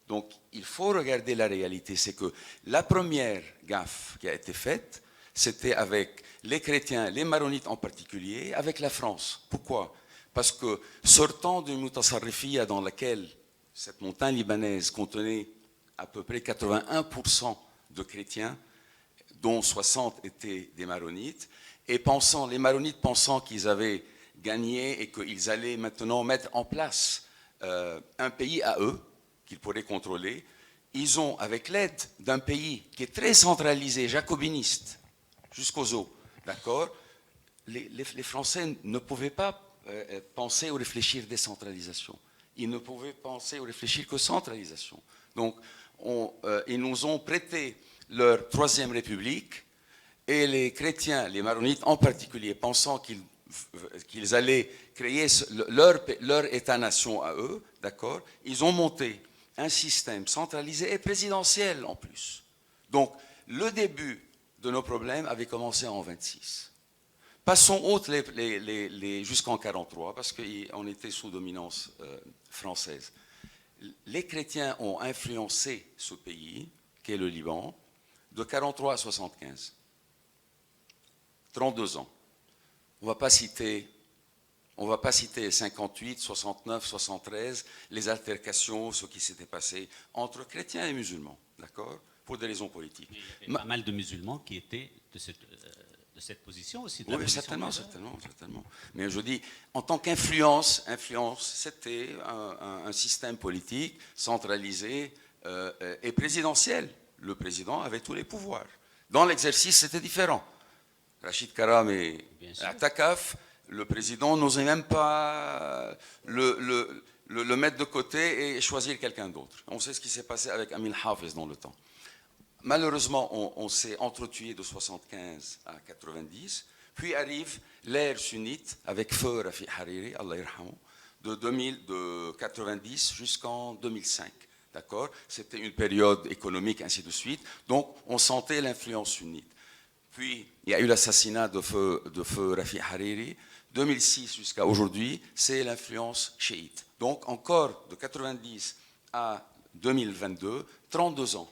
Donc il faut regarder la réalité, c'est que la première gaffe qui a été faite, c'était avec les chrétiens, les maronites en particulier, avec la France. Pourquoi? Parce que sortant d'une mutasarrifia dans laquelle cette montagne libanaise contenait à peu près 81% de chrétiens, dont 60 étaient des maronites, et les maronites pensant qu'ils avaient gagné et qu'ils allaient maintenant mettre en place un pays à eux, qu'ils pourraient contrôler, ils ont, avec l'aide d'un pays qui est très centralisé, jacobiniste, jusqu'aux os, d'accord, les Français ne pouvaient pas penser ou réfléchir décentralisation. Ils ne pouvaient penser ou réfléchir que centralisation. Donc, ils nous ont prêté leur Troisième République, et les chrétiens, les maronites en particulier, pensant qu'ils allaient créer leur État-nation à eux, d'accord, ils ont monté un système centralisé et présidentiel en plus. Donc, le début de nos problèmes avait commencé en 26. Passons outre jusqu'en 43, parce qu'on était sous dominance française. Les chrétiens ont influencé ce pays, qui est le Liban, de 43 à 75. 32 ans. On ne va pas citer 58, 69, 73, les altercations, ce qui s'était passé entre chrétiens et musulmans, d'accord, pour des raisons politiques. Il y avait pas mal de musulmans qui étaient de cette position aussi. Oui, certainement. Mais je dis, en tant qu'influence, c'était un système politique centralisé et présidentiel. Le président avait tous les pouvoirs. Dans l'exercice, c'était différent. Rachid Karam et Atakaf, le président n'osait même pas le mettre de côté et choisir quelqu'un d'autre. On sait ce qui s'est passé avec Amin Hafez dans le temps. Malheureusement, on s'est entretué de 75 à 90, puis arrive l'ère sunnite avec feu Rafi Hariri, Allah yarhamou, de 90 jusqu'en 2005. D'accord? C'était une période économique, ainsi de suite. Donc, on sentait l'influence sunnite. Puis, il y a eu l'assassinat de feu Rafi Hariri. 2006 jusqu'à aujourd'hui, c'est l'influence chiite. Donc, encore de 90 à 2022, 32 ans.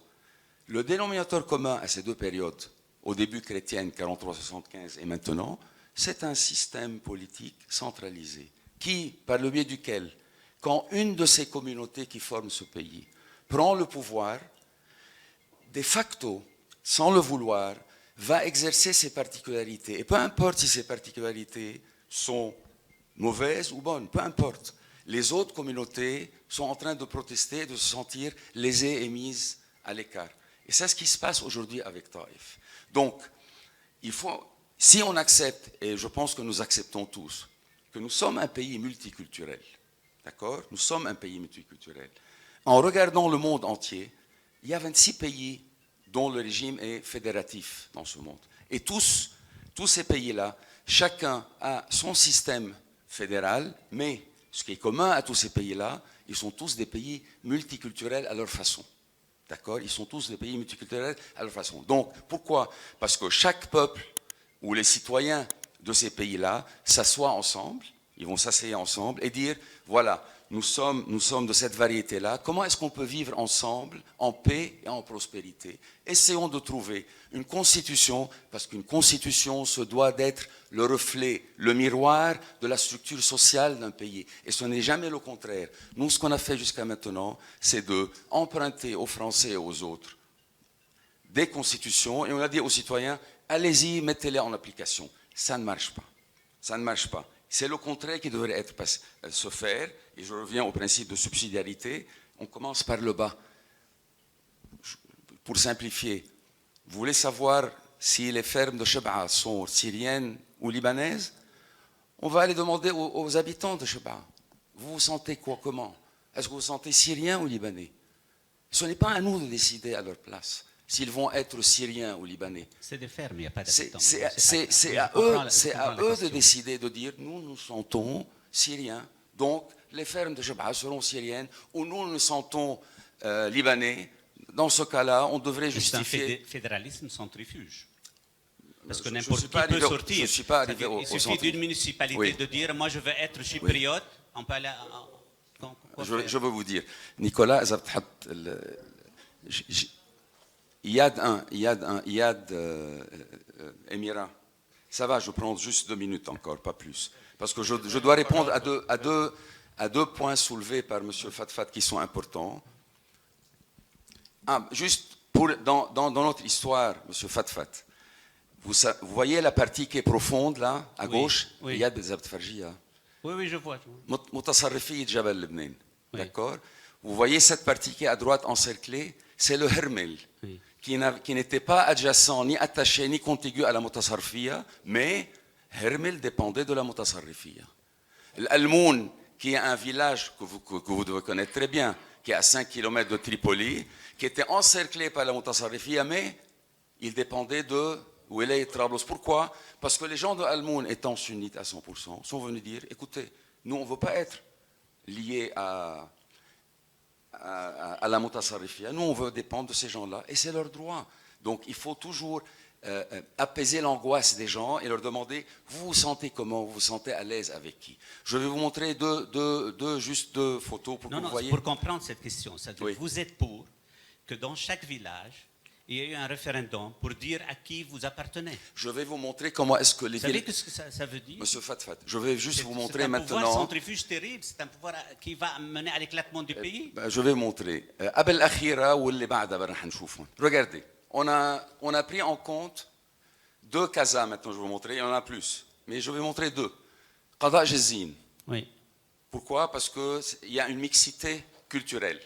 Le dénominateur commun à ces deux périodes, au début chrétienne, 43-75, et maintenant, c'est un système politique centralisé, qui, par le biais duquel, quand une de ces communautés qui forment ce pays prend le pouvoir, de facto, sans le vouloir, va exercer ses particularités. Et peu importe si ces particularités sont mauvaises ou bonnes, peu importe. Les autres communautés sont en train de protester, de se sentir lésées et mises à l'écart. Et c'est ce qui se passe aujourd'hui avec Taïf. Donc, il faut, si on accepte, et je pense que nous acceptons tous, que nous sommes un pays multiculturel, d'accord? Nous sommes un pays multiculturel. En regardant le monde entier, il y a 26 pays dont le régime est fédératif dans ce monde. Et tous ces pays-là, chacun a son système fédéral, mais ce qui est commun à tous ces pays-là, ils sont tous des pays multiculturels à leur façon. D'accord? Ils sont tous des pays multiculturels à leur façon. Donc, pourquoi? Parce que chaque peuple ou les citoyens de ces pays-là s'assoient ensemble, ils vont s'asseoir ensemble et dire, voilà, nous sommes de cette variété-là, comment est-ce qu'on peut vivre ensemble en paix et en prospérité? Essayons de trouver une constitution, parce qu'une constitution se doit d'être le reflet, le miroir de la structure sociale d'un pays. Et ce n'est jamais le contraire. Nous, ce qu'on a fait jusqu'à maintenant, c'est d'emprunter aux Français et aux autres des constitutions, et on a dit aux citoyens, allez-y, mettez-les en application. Ça ne marche pas. Ça ne marche pas. C'est le contraire qui devrait se faire, et je reviens au principe de subsidiarité. On commence par le bas. Pour simplifier, vous voulez savoir si les fermes de Cheb'a sont syriennes ou libanaises? On va aller demander aux habitants de Cheb'a. Vous vous sentez quoi, comment? Est-ce que vous vous sentez syrien ou libanais? Ce n'est pas à nous de décider à leur place s'ils vont être syriens ou libanais. C'est des fermes, il n'y a pas d'habitants. C'est à eux de décider, de dire, nous nous sentons syriens, donc les fermes de Cheb'a seront syriennes, ou nous nous sentons libanais. Dans ce cas-là, on devrait justifier... C'est un fédéralisme centrifuge. Parce que Je n'importe suis qui pas peut arrivé- sortir. je ne suis pas arrivé au Il suffit centre. d'une municipalité Oui. de dire, moi je veux être chypriote, on peut aller... quoi faire? Je veux vous dire, Nicolas, Yad Émirat. Ça va, je prends juste 2 minutes encore, pas plus. Parce que je dois répondre à deux points soulevés par M. Fatfat qui sont importants. Juste dans notre histoire, M. Fatfat, vous voyez la partie qui est profonde là, à gauche, oui. Yad Zabt Farjia. Oui, je vois. Mutasarrifi Jabal Lebnan. Oui. D'accord? Vous voyez cette partie qui est à droite encerclée, c'est le Hermel, Oui. qui n'était pas adjacent, ni attaché, ni contigu à la Mutasarrifia, mais Hermel dépendait de la Mutasarrifia. L'Almoun, qui est un village que vous devez connaître très bien, qui est à 5 km de Tripoli, qui était encerclé par la Mutasarrifia, mais il dépendait de Wilayat Trablos. Pourquoi? Parce que les gens de Almoun, étant sunnites à 100%, sont venus dire, écoutez, nous on ne veut pas être liés à la Mutasarrifia, nous on veut dépendre de ces gens-là, et c'est leur droit. Donc il faut toujours apaiser l'angoisse des gens et leur demander, vous vous sentez comment, vous vous sentez à l'aise avec qui? Je vais vous montrer juste deux photos pour que vous voyez. Pour comprendre cette question, c'est-à-dire Oui. vous êtes pour que dans chaque village, il y ait eu un référendum pour dire à qui vous appartenez. Je vais vous montrer comment est-ce que les Vous savez villes... ce que ça veut dire? Monsieur Fatfat, je vais juste vous montrer C'est un pouvoir maintenant... centrifuge terrible, c'est un pouvoir qui va mener à l'éclatement du pays. Je vais vous montrer. قبل الأخيرة واللي بعدها رح نشوفهم. Regardez, on a pris en compte 2 casas maintenant, je vais vous montrer, il y en a plus, mais je vais vous montrer 2. Qada Jezine. Oui. Pourquoi? Parce qu'il y a une mixité culturelle.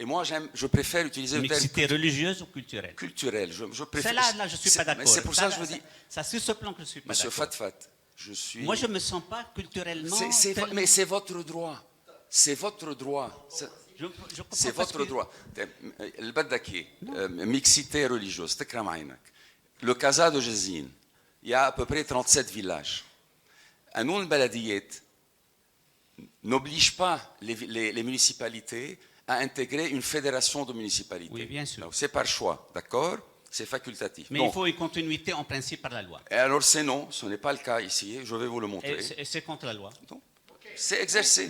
Et moi, je préfère utiliser le terme Mixité religieuse ou culturelle? culturel. Je préfère... Celle-là, je ne suis pas d'accord. C'est pour ça que je vous dis, C'est sur ce plan que je ne suis pas Monsieur d'accord. Fatfat, je suis... Moi, je ne me sens pas culturellement... Mais c'est votre droit. C'est votre droit. Je comprends C'est parce votre que- droit. اللي بدك اياه mixité religieuse تكرم عينك. Le Casa de Jezine, il y a à peu près 37 villages. قانون البلديات n'oblige pas les municipalités à intégrer une fédération de municipalités. Oui, bien sûr. C'est par choix, d'accord? C'est facultatif. Mais il faut une continuité en principe par la loi. Et alors c'est non, ce n'est pas le cas ici, je vais vous le montrer. Et c'est contre la loi. C'est exercé.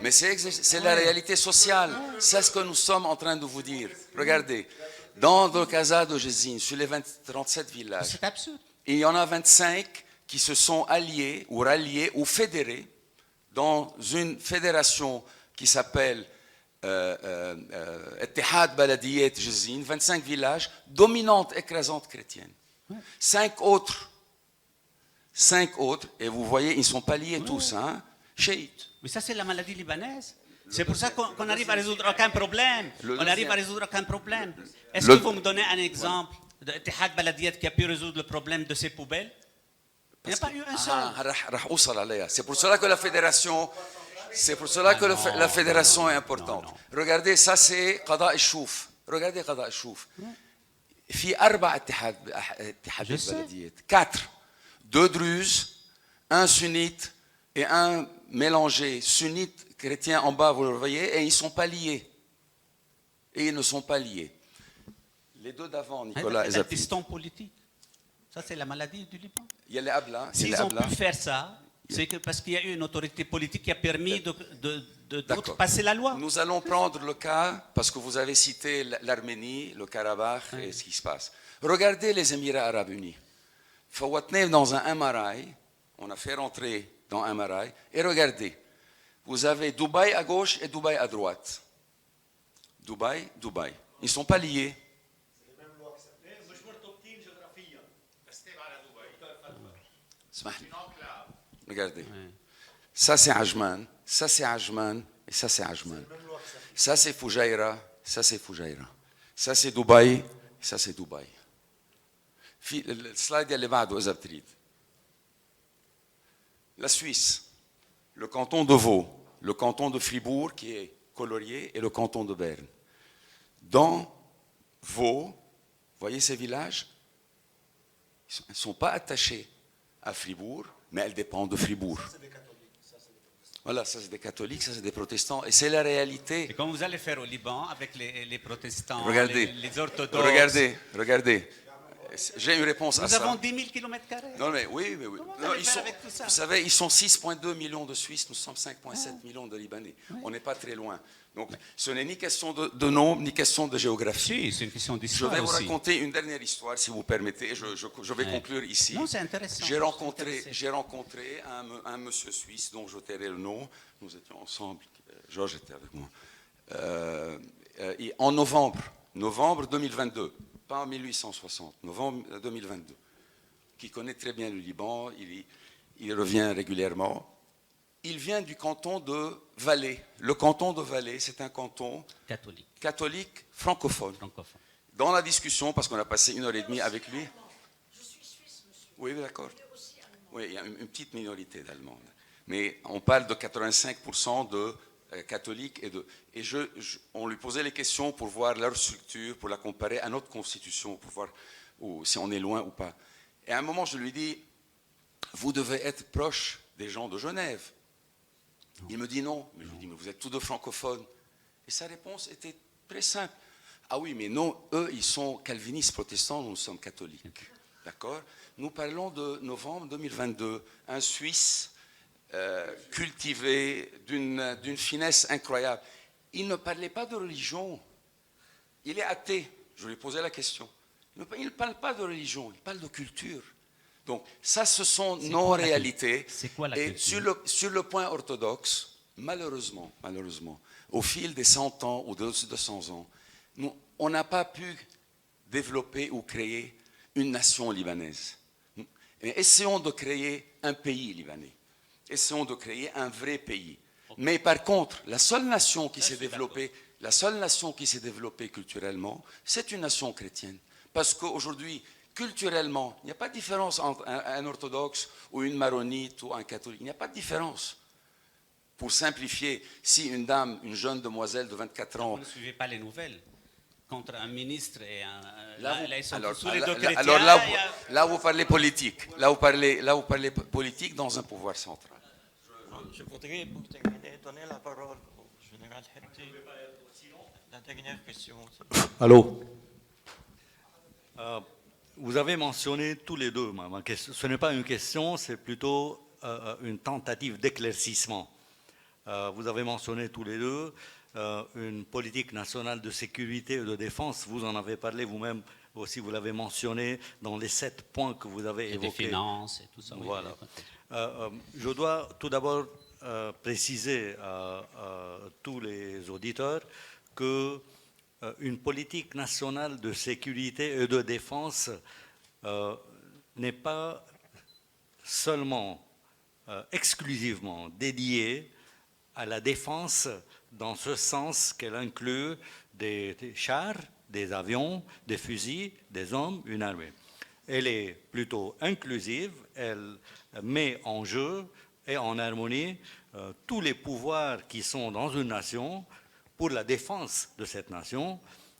Mais c'est la réalité sociale. C'est ce que nous sommes en train de vous dire. Regardez, dans le Casa de Jezine, sur les 37 villages, C'est absurde. il y en a 25 qui se sont alliés ou ralliés ou fédérés dans une fédération qui s'appelle Ettihad Baladiyat Jezine, 25 villages, dominante, écrasante chrétienne. 5 autres, et vous voyez, ils ne sont pas liés tous, hein. chiite. Mais ça, c'est la maladie libanaise. C'est pour ça qu'on n'arrive à résoudre aucun problème. On n'arrive à résoudre aucun problème. Est-ce que vous me donnez un exemple d'Ittihad Baladiyat qui a pu résoudre le problème de ces poubelles? Il n'y a pas eu un seul. C'est pour cela que la fédération, la fédération est importante. Regardez, ça c'est Qada al-Chouf. Regardez Qada al-Chouf. Il y a 4 Baladiyat. 4. 2 druzes, un sunnite et un mélangé sunnite chrétien en bas, vous le voyez, et ils ne sont pas liés. Et ils ne sont pas liés. Les 2 d'avant, Nicolas et Zapi. C'est politique. Ça, c'est la maladie du Liban. Il y a les Abla. S'ils ont pu faire ça, c'est que parce qu'il y a eu une autorité politique qui a permis d'outrepasser la loi. Nous allons prendre le cas, parce que vous avez cité l'Arménie, le Karabakh et ce qui se passe. Regardez les Émirats Arabes Unis. Fawatne dans un MRI, on a fait rentrer dans un MRI, et regardez, vous avez Dubaï à gauche et Dubaï à droite. Dubaï. Ils ne sont pas liés. Regardez. Ça c'est Ajman, ça c'est Ajman, et ça c'est Ajman. Ça c'est Fujairah, ça c'est Fujairah. Ça c'est Dubaï, ça c'est Dubaï. Le slide اللي بعده إذا بتريد. La Suisse, le canton de Vaud, le canton de Fribourg qui est colorié et le canton de Berne. Dans Vaud, vous voyez ces villages? Ils ne sont pas attachés à Fribourg, mais elles dépendent de Fribourg. Voilà, ça c'est des catholiques, ça c'est des protestants, et c'est la réalité. C'est comme vous allez faire au Liban avec les protestants, regardez, les orthodoxes. Regardez. J'ai une réponse à ça. Nous avons 10 000 km². Non, mais oui. Non, vous savez, ils sont 6,2 millions de Suisses, nous sommes 5,7 millions de Libanais. Oui. On n'est pas très loin. Donc, ce n'est ni question de nombre, ni question de géographie. Si, c'est une question d'histoire. Je vais vous raconter une dernière histoire, si vous permettez. Je vais conclure ici. Non, c'est intéressant. J'ai rencontré un monsieur suisse dont je tairai le nom. Nous étions ensemble. Georges était avec moi. En novembre 2022. Pas en 1860, novembre 2022, qui connaît très bien le Liban, il revient régulièrement. Il vient du canton de Valais. Le canton de Valais, c'est un canton catholique francophone. Dans la discussion, parce qu'on a passé 1h30 avec lui. Je suis suisse, monsieur. Oui, d'accord. Oui, il y a une petite minorité d'Allemands. Mais on parle de 85% de catholiques on lui posait les questions pour voir leur structure, pour la comparer à notre constitution, pour voir si on est loin ou pas. Et à un moment, je lui dis, vous devez être proche des gens de Genève. Non. Il me dit non. Mais je lui dis, mais vous êtes tous deux francophones. Et sa réponse était très simple. Ah oui, mais non, eux, ils sont calvinistes protestants, nous sommes catholiques. D'accord? Nous parlons de novembre 2022. Un Suisse cultivé d'une finesse incroyable. Il ne parlait pas de religion. Il est athée. Je lui ai posé la question. Il ne parle pas de religion, il parle de culture. Donc ça, ce sont nos réalités. C'est quoi la culture? Et sur le point orthodoxe, malheureusement, au fil des 100 ans ou de 200 ans, on n'a pas pu développer ou créer une nation libanaise. Mais essayons de créer un pays libanais. Essayons de créer un vrai pays. Mais par contre, la seule nation qui s'est développée culturellement, c'est une nation chrétienne. Parce qu'aujourd'hui, culturellement, il n'y a pas de différence entre un orthodoxe ou une maronite ou un catholique. Il n'y a pas de différence. Pour simplifier, si une dame, une jeune demoiselle de 24 ans... Vous ne suivez pas les nouvelles contre un ministre et un... Alors là, vous parlez politique. Là, vous parlez politique dans un pouvoir central. Je voudrais, pour terminer, donner la parole au général Hetti. La dernière question. Allô. Vous avez mentionné tous les deux, ma question, ce n'est pas une question, c'est plutôt une tentative d'éclaircissement. Vous avez mentionné tous les deux une politique nationale de sécurité et de défense. Vous en avez parlé vous-même aussi, vous l'avez mentionné dans les 7 points que vous avez évoqués. Des finances et tout ça. Voilà. Je dois tout d'abord préciser à tous les auditeurs que une politique nationale de sécurité et de défense n'est pas seulement exclusivement dédiée à la défense dans ce sens qu'elle inclut des chars, des avions, des fusils, des hommes, une armée. Elle est plutôt inclusive, elle met en jeu et en harmonie tous les pouvoirs qui sont dans une nation pour la défense de cette nation.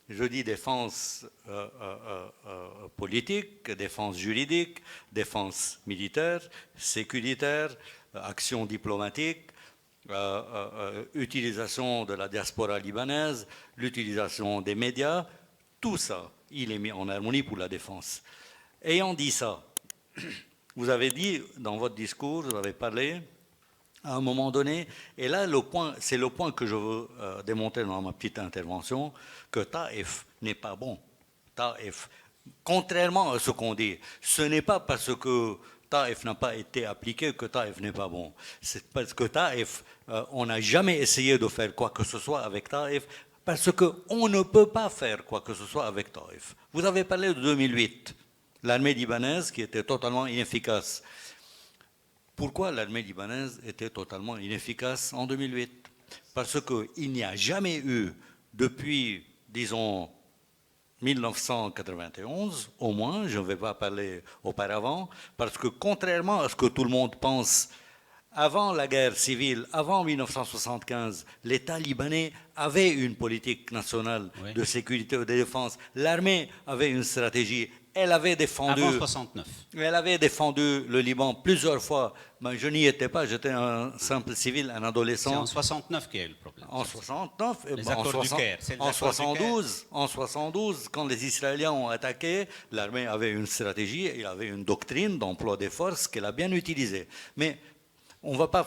Je dis défense politique, défense juridique, défense militaire, sécuritaire, action diplomatique, utilisation de la diaspora libanaise, l'utilisation des médias, tout ça, il est mis en harmonie pour la défense. Ayant dit ça, vous avez dit dans votre discours, vous avez parlé à un moment donné, et là c'est le point que je veux démontrer dans ma petite intervention, que Taïf n'est pas bon. Taïf, contrairement à ce qu'on dit, ce n'est pas parce que Taïf n'a pas été appliqué que Taïf n'est pas bon. C'est parce que Taïf, on n'a jamais essayé de faire quoi que ce soit avec Taïf, parce qu'on ne peut pas faire quoi que ce soit avec Taïf. Vous avez parlé de 2008, l'armée libanaise qui était totalement inefficace. Pourquoi l'armée libanaise était totalement inefficace en 2008? Parce qu'il n'y a jamais eu, depuis, disons, 1991, au moins, je ne vais pas parler auparavant, parce que contrairement à ce que tout le monde pense, avant la guerre civile, avant 1975, l'État libanais avait une politique nationale de sécurité et de défense. L'armée avait une stratégie. Elle avait défendu. Avant 69. Elle avait défendu le Liban plusieurs fois. Ben, je n'y étais pas, j'étais un simple civil, un adolescent. C'est en 69 qu'il y a eu le problème. En 69, les accords du Caire. En 72, quand les Israéliens ont attaqué, l'armée avait une stratégie, il avait une doctrine d'emploi des forces qu'elle a bien utilisée. Mais on ne va pas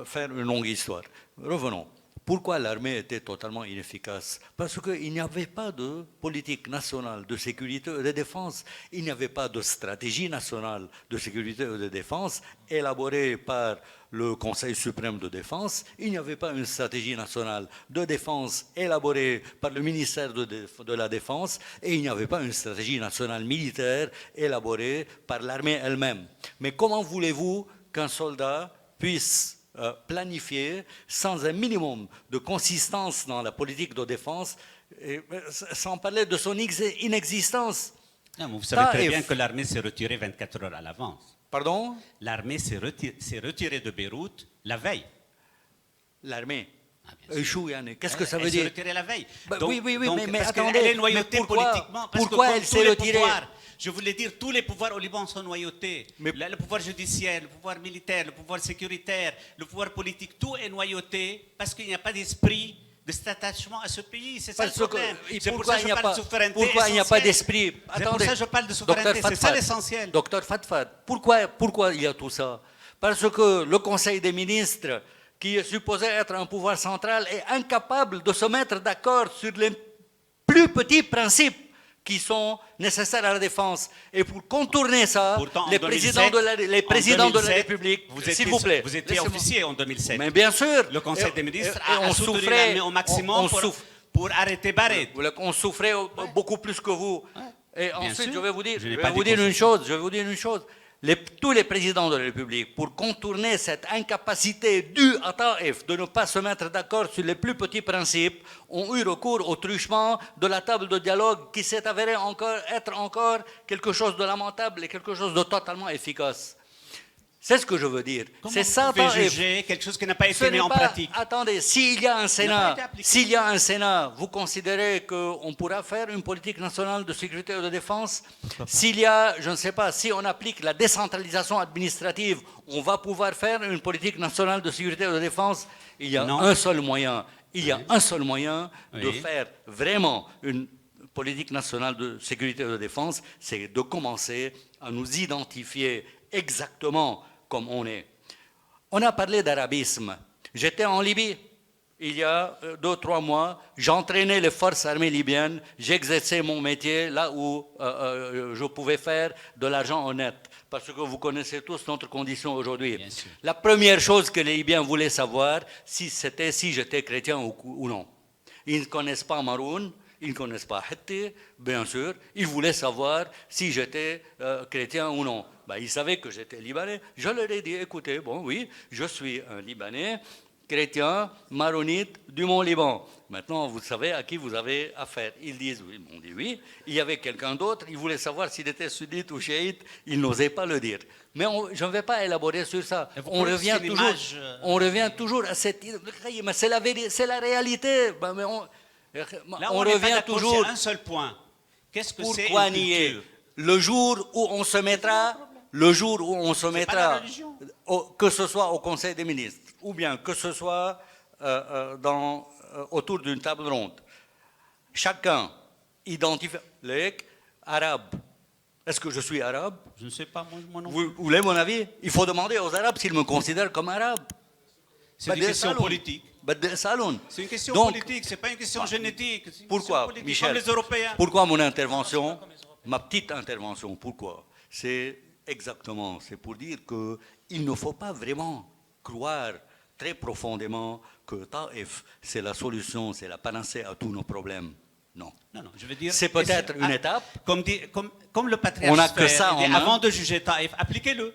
faire une longue histoire. Revenons. Pourquoi l'armée était totalement inefficace? Parce qu'il n'y avait pas de politique nationale de sécurité et de défense. Il n'y avait pas de stratégie nationale de sécurité et de défense élaborée par le Conseil suprême de défense. Il n'y avait pas une stratégie nationale de défense élaborée par le ministère de la Défense. Et il n'y avait pas une stratégie nationale militaire élaborée par l'armée elle-même. Mais comment voulez-vous qu'un soldat puisse planifier sans un minimum de consistance dans la politique de défense, sans parler de son inexistence? Non, vous savez très bien que l'armée s'est retirée 24 heures à l'avance. Pardon? L'armée s'est retirée de Beyrouth la veille. L'armée? Qu'est-ce que ça veut dire? Elle s'est retirée la veille. Donc, oui, mais parce attendez, qu'elle est noyautée politiquement. Pourquoi elle s'est retirée? Je voulais dire, tous les pouvoirs au Liban sont noyautés. Le pouvoir judiciaire, le pouvoir militaire, le pouvoir sécuritaire, le pouvoir politique, tout est noyauté parce qu'il n'y a pas d'esprit de cet attachement à ce pays. C'est ça le problème. C'est pour ça que je parle de souveraineté. Pourquoi il n'y a pas d'esprit? C'est pour ça que je parle de souveraineté. C'est ça l'essentiel. Docteur Fatfad, pourquoi il y a tout ça? Parce que le Conseil des ministres, qui est supposé être un pouvoir central, est incapable de se mettre d'accord sur les plus petits principes qui sont nécessaires à la défense. Et pour contourner ça, pourtant, les présidents de la République, s'il vous plaît. Vous étiez officier en 2007. Mais bien sûr. Le Conseil des ministres a soutenu l'armée au maximum pour arrêter Barrett. On souffrait beaucoup plus que vous. Et ensuite, je vais vous dire une chose. Tous les présidents de la République, pour contourner cette incapacité due à Taïf de ne pas se mettre d'accord sur les plus petits principes, ont eu recours au truchement de la table de dialogue qui s'est avéré être encore quelque chose de lamentable et quelque chose de totalement efficace. C'est ce que je veux dire. C'est ça, Taïf. Juger quelque chose qui n'a pas été mis en pratique. Attendez, s'il y a un Sénat, vous considérez qu'on pourra faire une politique nationale de sécurité et de défense? S'il y a, je ne sais pas, si on applique la décentralisation administrative, on va pouvoir faire une politique nationale de sécurité et de défense? Il y a un seul moyen. De faire vraiment une politique nationale de sécurité et de défense, c'est de commencer à nous identifier exactement comme on est. On a parlé d'arabisme. J'étais en Libye il y a 2-3 mois. J'entraînais les forces armées libyennes. J'exerçais mon métier là où je pouvais faire de l'argent honnête. Parce que vous connaissez tous notre condition aujourd'hui. La première chose que les Libyens voulaient savoir, si j'étais chrétien ou non. Ils ne connaissent pas Maroun. ils ne connaissent pas Hatta, bien sûr. Ils voulaient savoir si j'étais chrétien ou non. Ben, ils savaient que j'étais libanais. Je leur ai dit, écoutez, bon, oui, je suis un Libanais, chrétien, maronite du Mont-Liban. Maintenant, vous savez à qui vous avez affaire. Ils disent oui, on dit oui. Il y avait quelqu'un d'autre, ils voulaient savoir s'il était sunnite ou chiite, ils n'osaient pas le dire. Mais je ne vais pas élaborer sur ça. On revient toujours à cette idée. Mais c'est la vérité, c'est la réalité. Ben, mais Là, on n'est pas revient d'accord toujours. sur un seul point. Qu'est-ce que c'est Pourquoi une nier? culture? Le jour où on se mettra, pas la religion. Que ce soit au Conseil des ministres, ou bien que ce soit autour d'une table ronde, chacun identifie les arabes. Est-ce que je suis arabe? Je ne sais pas, moi non. Vous voulez mon avis? Il faut demander aux arabes s'ils me considèrent comme arabe. C'est une question politique. C'est une question politique, ce n'est pas une question génétique. Pourquoi, Michel? Comme les Européens. Pourquoi mon intervention, ma petite intervention, pourquoi? C'est exactement, c'est pour dire qu'il ne faut pas vraiment croire très profondément que Taïf, c'est la solution, c'est la panacée à tous nos problèmes. Non. Non, je veux dire. C'est peut-être une étape. Comme le patriarche. On n'a que ça en main. Avant de juger Taïf, appliquez-le.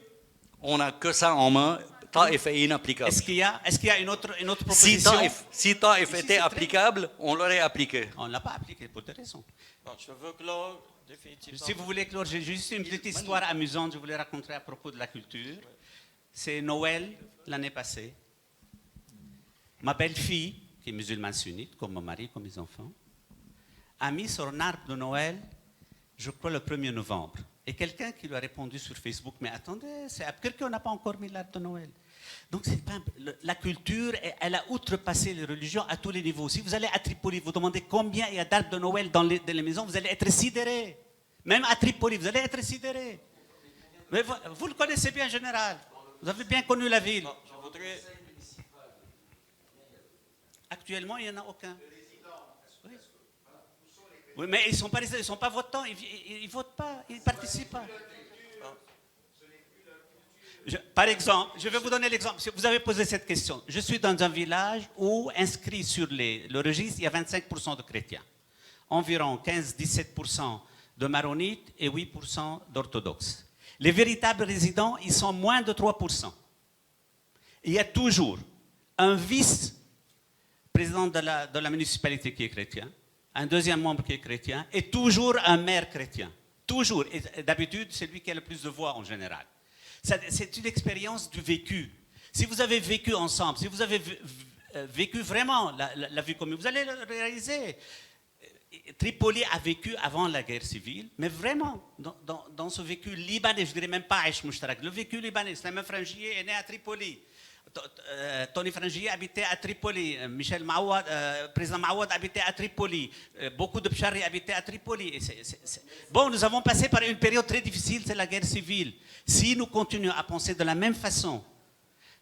On n'a que ça en main. Taïf est inapplicable. Est-ce qu'il y a une autre proposition? Si Taïf était applicable, on l'aurait appliqué. On ne l'a pas appliqué pour des raisons. Bon, je veux clore définitivement. Si vous voulez clore, j'ai juste une petite histoire amusante, je voulais raconter à propos de la culture. C'est Noël l'année passée. Ma belle-fille, qui est musulmane sunnite, comme mon mari, comme mes enfants, a mis son arbre de Noël, je crois le 1er novembre. Et quelqu'un qui lui a répondu sur Facebook, mais attendez, quelqu'un n'a pas encore mis l'arbre de Noël. Donc la culture, elle a outrepassé les religions à tous les niveaux. Si vous allez à Tripoli, vous demandez combien il y a d'arbres de Noël dans les maisons, vous allez être sidérés. Même à Tripoli, vous allez être sidérés. Mais vous le connaissez bien en général. Vous avez bien connu la ville. Bon, je voudrais... Actuellement, il n'y en a aucun. Oui, mais ils ne sont pas votants, ils ne votent pas, ils ne participent pas. Par exemple, je vais vous donner l'exemple. Si vous avez posé cette question, je suis dans un village où, inscrit sur le registre, il y a 25% de chrétiens. Environ 15-17% de maronites et 8% d'orthodoxes. Les véritables résidents, ils sont moins de 3%. Il y a toujours un vice-président de la municipalité qui est chrétien, un deuxième membre qui est chrétien, et toujours un maire chrétien. Toujours. Et d'habitude, c'est lui qui a le plus de voix en général. C'est une expérience du vécu. Si vous avez vécu ensemble, si vous avez vécu vraiment la vie commune, vous allez le réaliser. Tripoli a vécu avant la guerre civile, mais vraiment, dans ce vécu libanais, je ne dirais même pas Aïch Mouchtarak, le vécu libanais, Slimane Frangier est né à Tripoli. Tony Frangier habitait à Tripoli, Michel Maouad, président Maouad habitait à Tripoli, beaucoup de Bchari habitaient à Tripoli. Bon, nous avons passé par une période très difficile, c'est la guerre civile. Si nous continuons à penser de la même façon,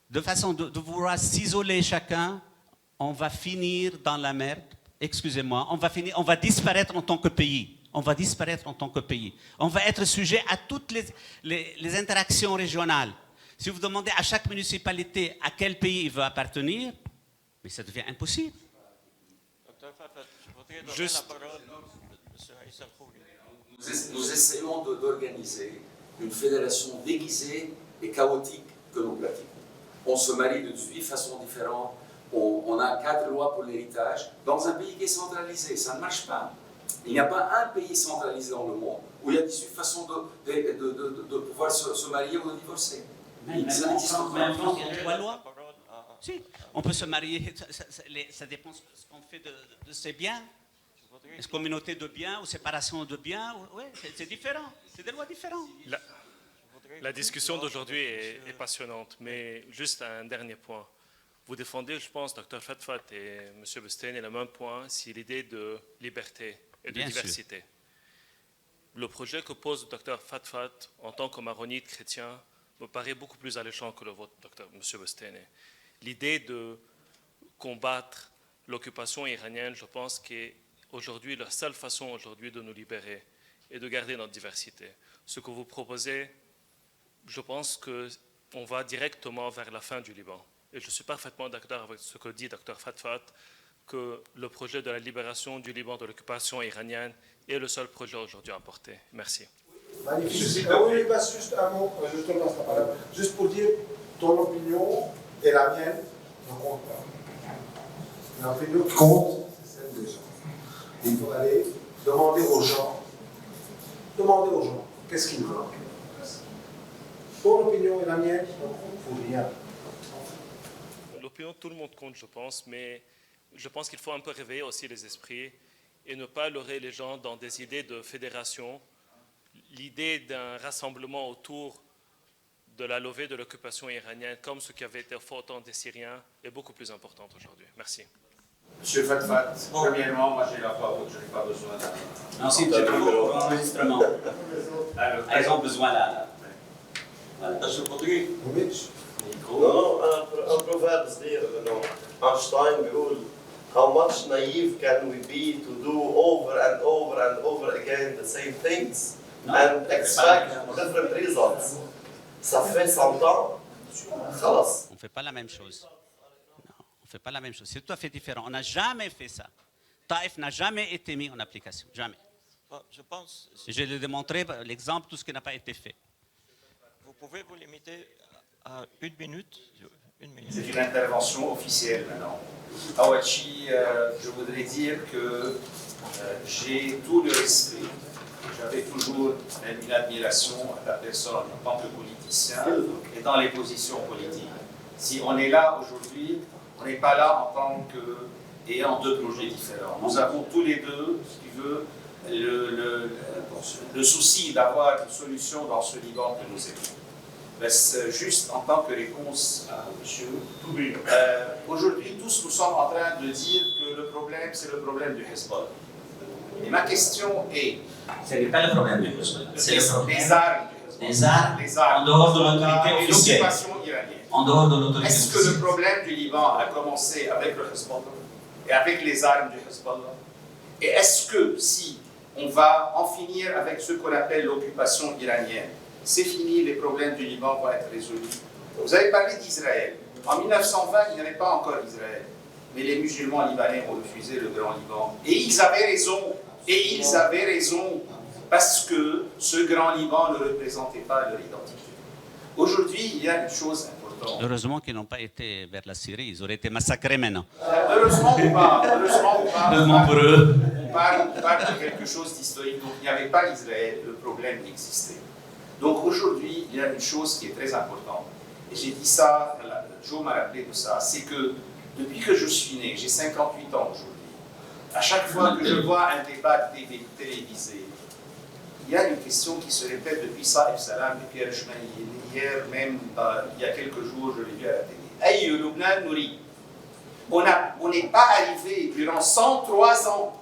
de vouloir s'isoler chacun, on va finir dans la merde. Excusez-moi, on va disparaître en tant que pays. On va disparaître en tant que pays. On va être sujet à toutes les interactions régionales. Si vous demandez à chaque municipalité à quel pays il veut appartenir, mais ça devient impossible. Docteur Fafat, je voudrais donner la parole à M. Aïssa Khouri. Nous essayons d'organiser une fédération déguisée et chaotique que nous pratiquons. On se marie de 18 façons différentes, on a 4 lois pour l'héritage, dans un pays qui est centralisé. Ça ne marche pas. Il n'y a pas un pays centralisé dans le monde où il y a 18 façons de pouvoir se marier ou de divorcer. Même en France, il y a 3 lois. Si, on peut se marier, ça dépend de ce qu'on fait de ses biens. Est-ce communauté de biens ou séparation de biens? Oui, c'est différent, c'est des lois différentes. La discussion d'aujourd'hui est passionnante, mais juste un dernier point. Vous défendez, je pense, Dr Fatfat et M. Bosteni, le même point, c'est l'idée de liberté et de diversité. Le projet que pose Dr Fatfat en tant que maronite chrétien me paraît beaucoup plus alléchant que le vôtre, M. Bosteni. L'idée de combattre l'occupation iranienne, je pense qu'aujourd'hui, la seule façon aujourd'hui de nous libérer et de garder notre diversité. Ce que vous proposez, je pense qu'on va directement vers la fin du Liban. Et je suis parfaitement d'accord avec ce que dit Dr Fatfat, que le projet de la libération du Liban de l'occupation iranienne est le seul projet aujourd'hui à porter. Merci. Magnifique. Oui, passe juste un mot, je te lance la parole. Juste pour dire, ton opinion et la mienne ne comptent pas. L'opinion qui compte, c'est celle des gens. Il faut aller demander aux gens, qu'est-ce qu'ils veulent. Ton opinion et la mienne ne comptent pour rien. L'opinion de tout le monde compte, je pense, mais je pense qu'il faut un peu réveiller aussi les esprits et ne pas leurrer les gens dans des idées de fédération. L'idée d'un rassemblement autour de la levée de l'occupation iranienne, comme ce qui avait été fait au temps des Syriens, est beaucoup plus importante aujourd'hui. Merci. Monsieur Fatfat, premièrement, moi j'ai la parole, je n'ai pas besoin d'un... Non, si, c'est pour l'enregistrement. Ils ont besoin là. Voilà. Non, un proverbe dire, Einstein بيقول how much naive can we be to do over and over and over again the same things and expect different results. Ça fait 100 ans, خلاص. On ne fait pas la même chose. Non, on ne fait pas la même chose. C'est tout à fait différent. On n'a jamais fait ça. Taïf n'a jamais été mis en application. Jamais. Je pense. Je l'ai démontré par l'exemple, tout ce qui n'a pas été fait. Vous pouvez vous limiter à une minute. C'est une intervention officielle maintenant. Awachi, je voudrais dire que j'ai tout le respect. J'avais toujours une admiration à ta personne en tant que politicien et dans les positions politiques. Si on est là aujourd'hui, on n'est pas là en tant qu'ayant deux projets différents. Nous avons tous les deux, si tu veux, le souci d'avoir une solution dans ce Liban que nous aimons. Juste en tant que réponse à monsieur, aujourd'hui tous nous sommes en train de dire que le problème c'est le problème du Hezbollah. Et ma question est... Ce n'est pas le problème du Hezbollah, c'est le problème des armes du Hezbollah. des armes en dehors de l'autorité officielle. L'occupation iranienne. En dehors de l'autorité Est-ce officielle. que le problème du Liban a commencé avec le Hezbollah et avec les armes du Hezbollah? Et est-ce que si on va en finir avec ce qu'on appelle l'occupation iranienne, c'est fini, les problèmes du Liban vont être résolus? Vous avez parlé d'Israël. En 1920, il n'y avait pas encore Israël. Mais les musulmans libanais ont refusé le Grand Liban. Et ils avaient raison. Et ils avaient raison. Parce que ce Grand Liban ne représentait pas leur identité. Aujourd'hui, il y a une chose importante. Heureusement qu'ils n'ont pas été vers la Syrie. Ils auraient été massacrés maintenant. Heureusement ou pas. Heureusement pour eux. On parle de quelque chose d'historique. Donc il n'y avait pas Israël. Le problème existait. Donc aujourd'hui, il y a une chose qui est très importante. Et j'ai dit ça, Joe m'a rappelé de ça, c'est que depuis que je suis né, j'ai 58 ans aujourd'hui, à chaque fois que je vois un débat télévisé, il y a une question qui se répète depuis Saïf Salam et Pierre Chemaïl. Hier même, il y a quelques jours, je l'ai vu à la télé. Aïe, Lubnan Nouri. On n'est pas arrivé durant 103 ans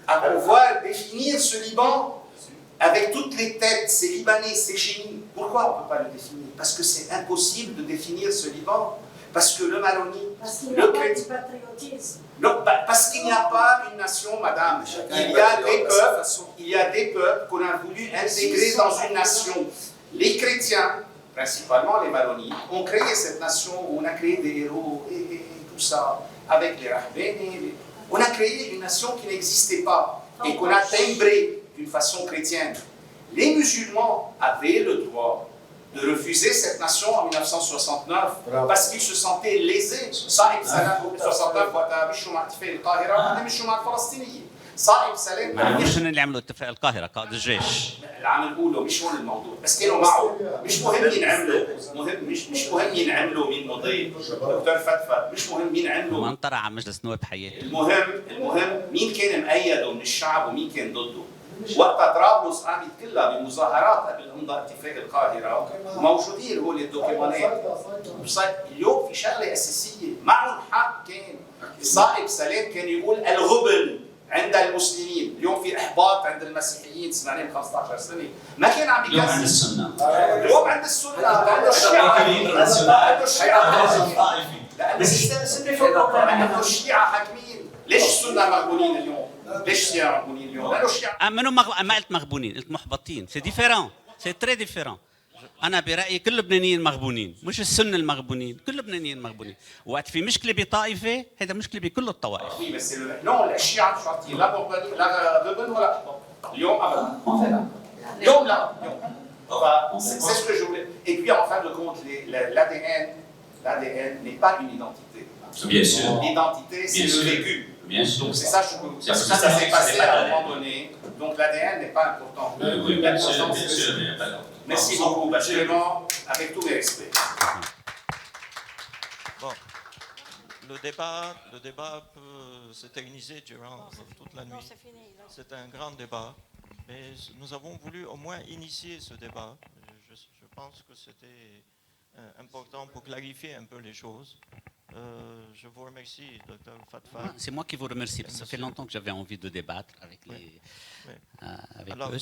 à pouvoir définir ce Liban avec toutes les têtes, c'est libanais, c'est chéni. Pourquoi on ne peut pas le définir? Parce que c'est impossible de définir ce Liban. Parce que le Maroni, le chrétien... Non, parce qu'il n'y a pas une nation, madame. Il y a des peuples qu'on a voulu intégrer dans une nation. Les chrétiens, principalement les Maronites, ont créé cette nation où on a créé des héros et tout ça, avec les Rahbéni. On a créé une nation qui n'existait pas et qu'on a timbrée d'une façon chrétienne. Les musulmans avaient le droit de refuser cette nation en 1969 parce qu'ils se sentaient lésés. Saïf Salam en 1969 وقتها مشوا مع اتفاق القاهرة مشوا مع الفلسطينيين. صايب سلام مش اللي عملوا اتفاق القاهرة قائد الجيش. اللي عم نقوله مش هون الموضوع بس كانوا معه مش مهم ينعملوا مش مهم ينعملوا مين مضيف دكتور فتفت مش مهم ينعملوا ما انطرح على مجلس نواب حياته. المهم مين كان مؤيده من الشعب ومين كان ضده. وقتها طرابلس قامت كلها بمظاهرات قبل امضاء اتفاق القاهره موجودين هول الدوكيمونات. اليوم في شغله اساسيه معهم حق كان صائب سلام كان يقول الغبن عند المسلمين، اليوم في احباط عند المسيحيين سمعناه من 15 سنه، ما كان عم اليوم عند السنه اليوم عند السنه عند الشيعه عند الشيعه لانه الشيعه حاكمين. ليش السنه مغبونين اليوم؟ ليش الشيعه مغبونين اليوم؟ لانه الشيعه ما قلت مغبونين، قلت محبطين. سي ديفيرون، سي تري ديفيرون. انا برايي كل اللبنانيين مغبونين، مش السنه المغبونين، كل اللبنانيين مغبونين. وقت في مشكله بطائفه هذا مشكله بكل الطوائف. Oui, mais c'est le. Non, الشيعة مش عارفين لا غبن ولا اليوم ابدا. اليوم لا. C'est ce que je voulais. Et puis en fin de compte, l'ADN n'est pas une identité. Bien sûr. L'identité, c'est le vécu. Bien sûr. Donc c'est ça, parce que ça s'est passé à un moment donné. Donc l'ADN n'est pas important. Oui, bien sûr, bien sûr. Merci beaucoup, absolument, avec tous mes respects. Bon, le débat peut s'éterniser durant toute la nuit. C'est un grand débat, mais nous avons voulu au moins initier ce débat. Je pense que c'était important pour clarifier un peu les choses. Je vous remercie, Dr. Fatfa. C'est moi qui vous remercie, parce que ça fait longtemps que j'avais envie de débattre avec Alors, eux.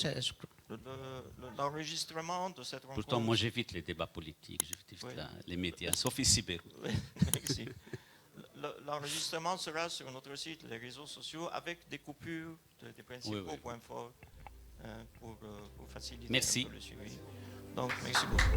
l'enregistrement de cette rencontre... Pourtant, moi j'évite les débats politiques, j'évite les médias, sauf ici, Beyrouth. Merci. L'enregistrement sera sur notre site, les réseaux sociaux, avec des coupures des principaux points forts pour faciliter un peu le suivi. Donc, merci beaucoup.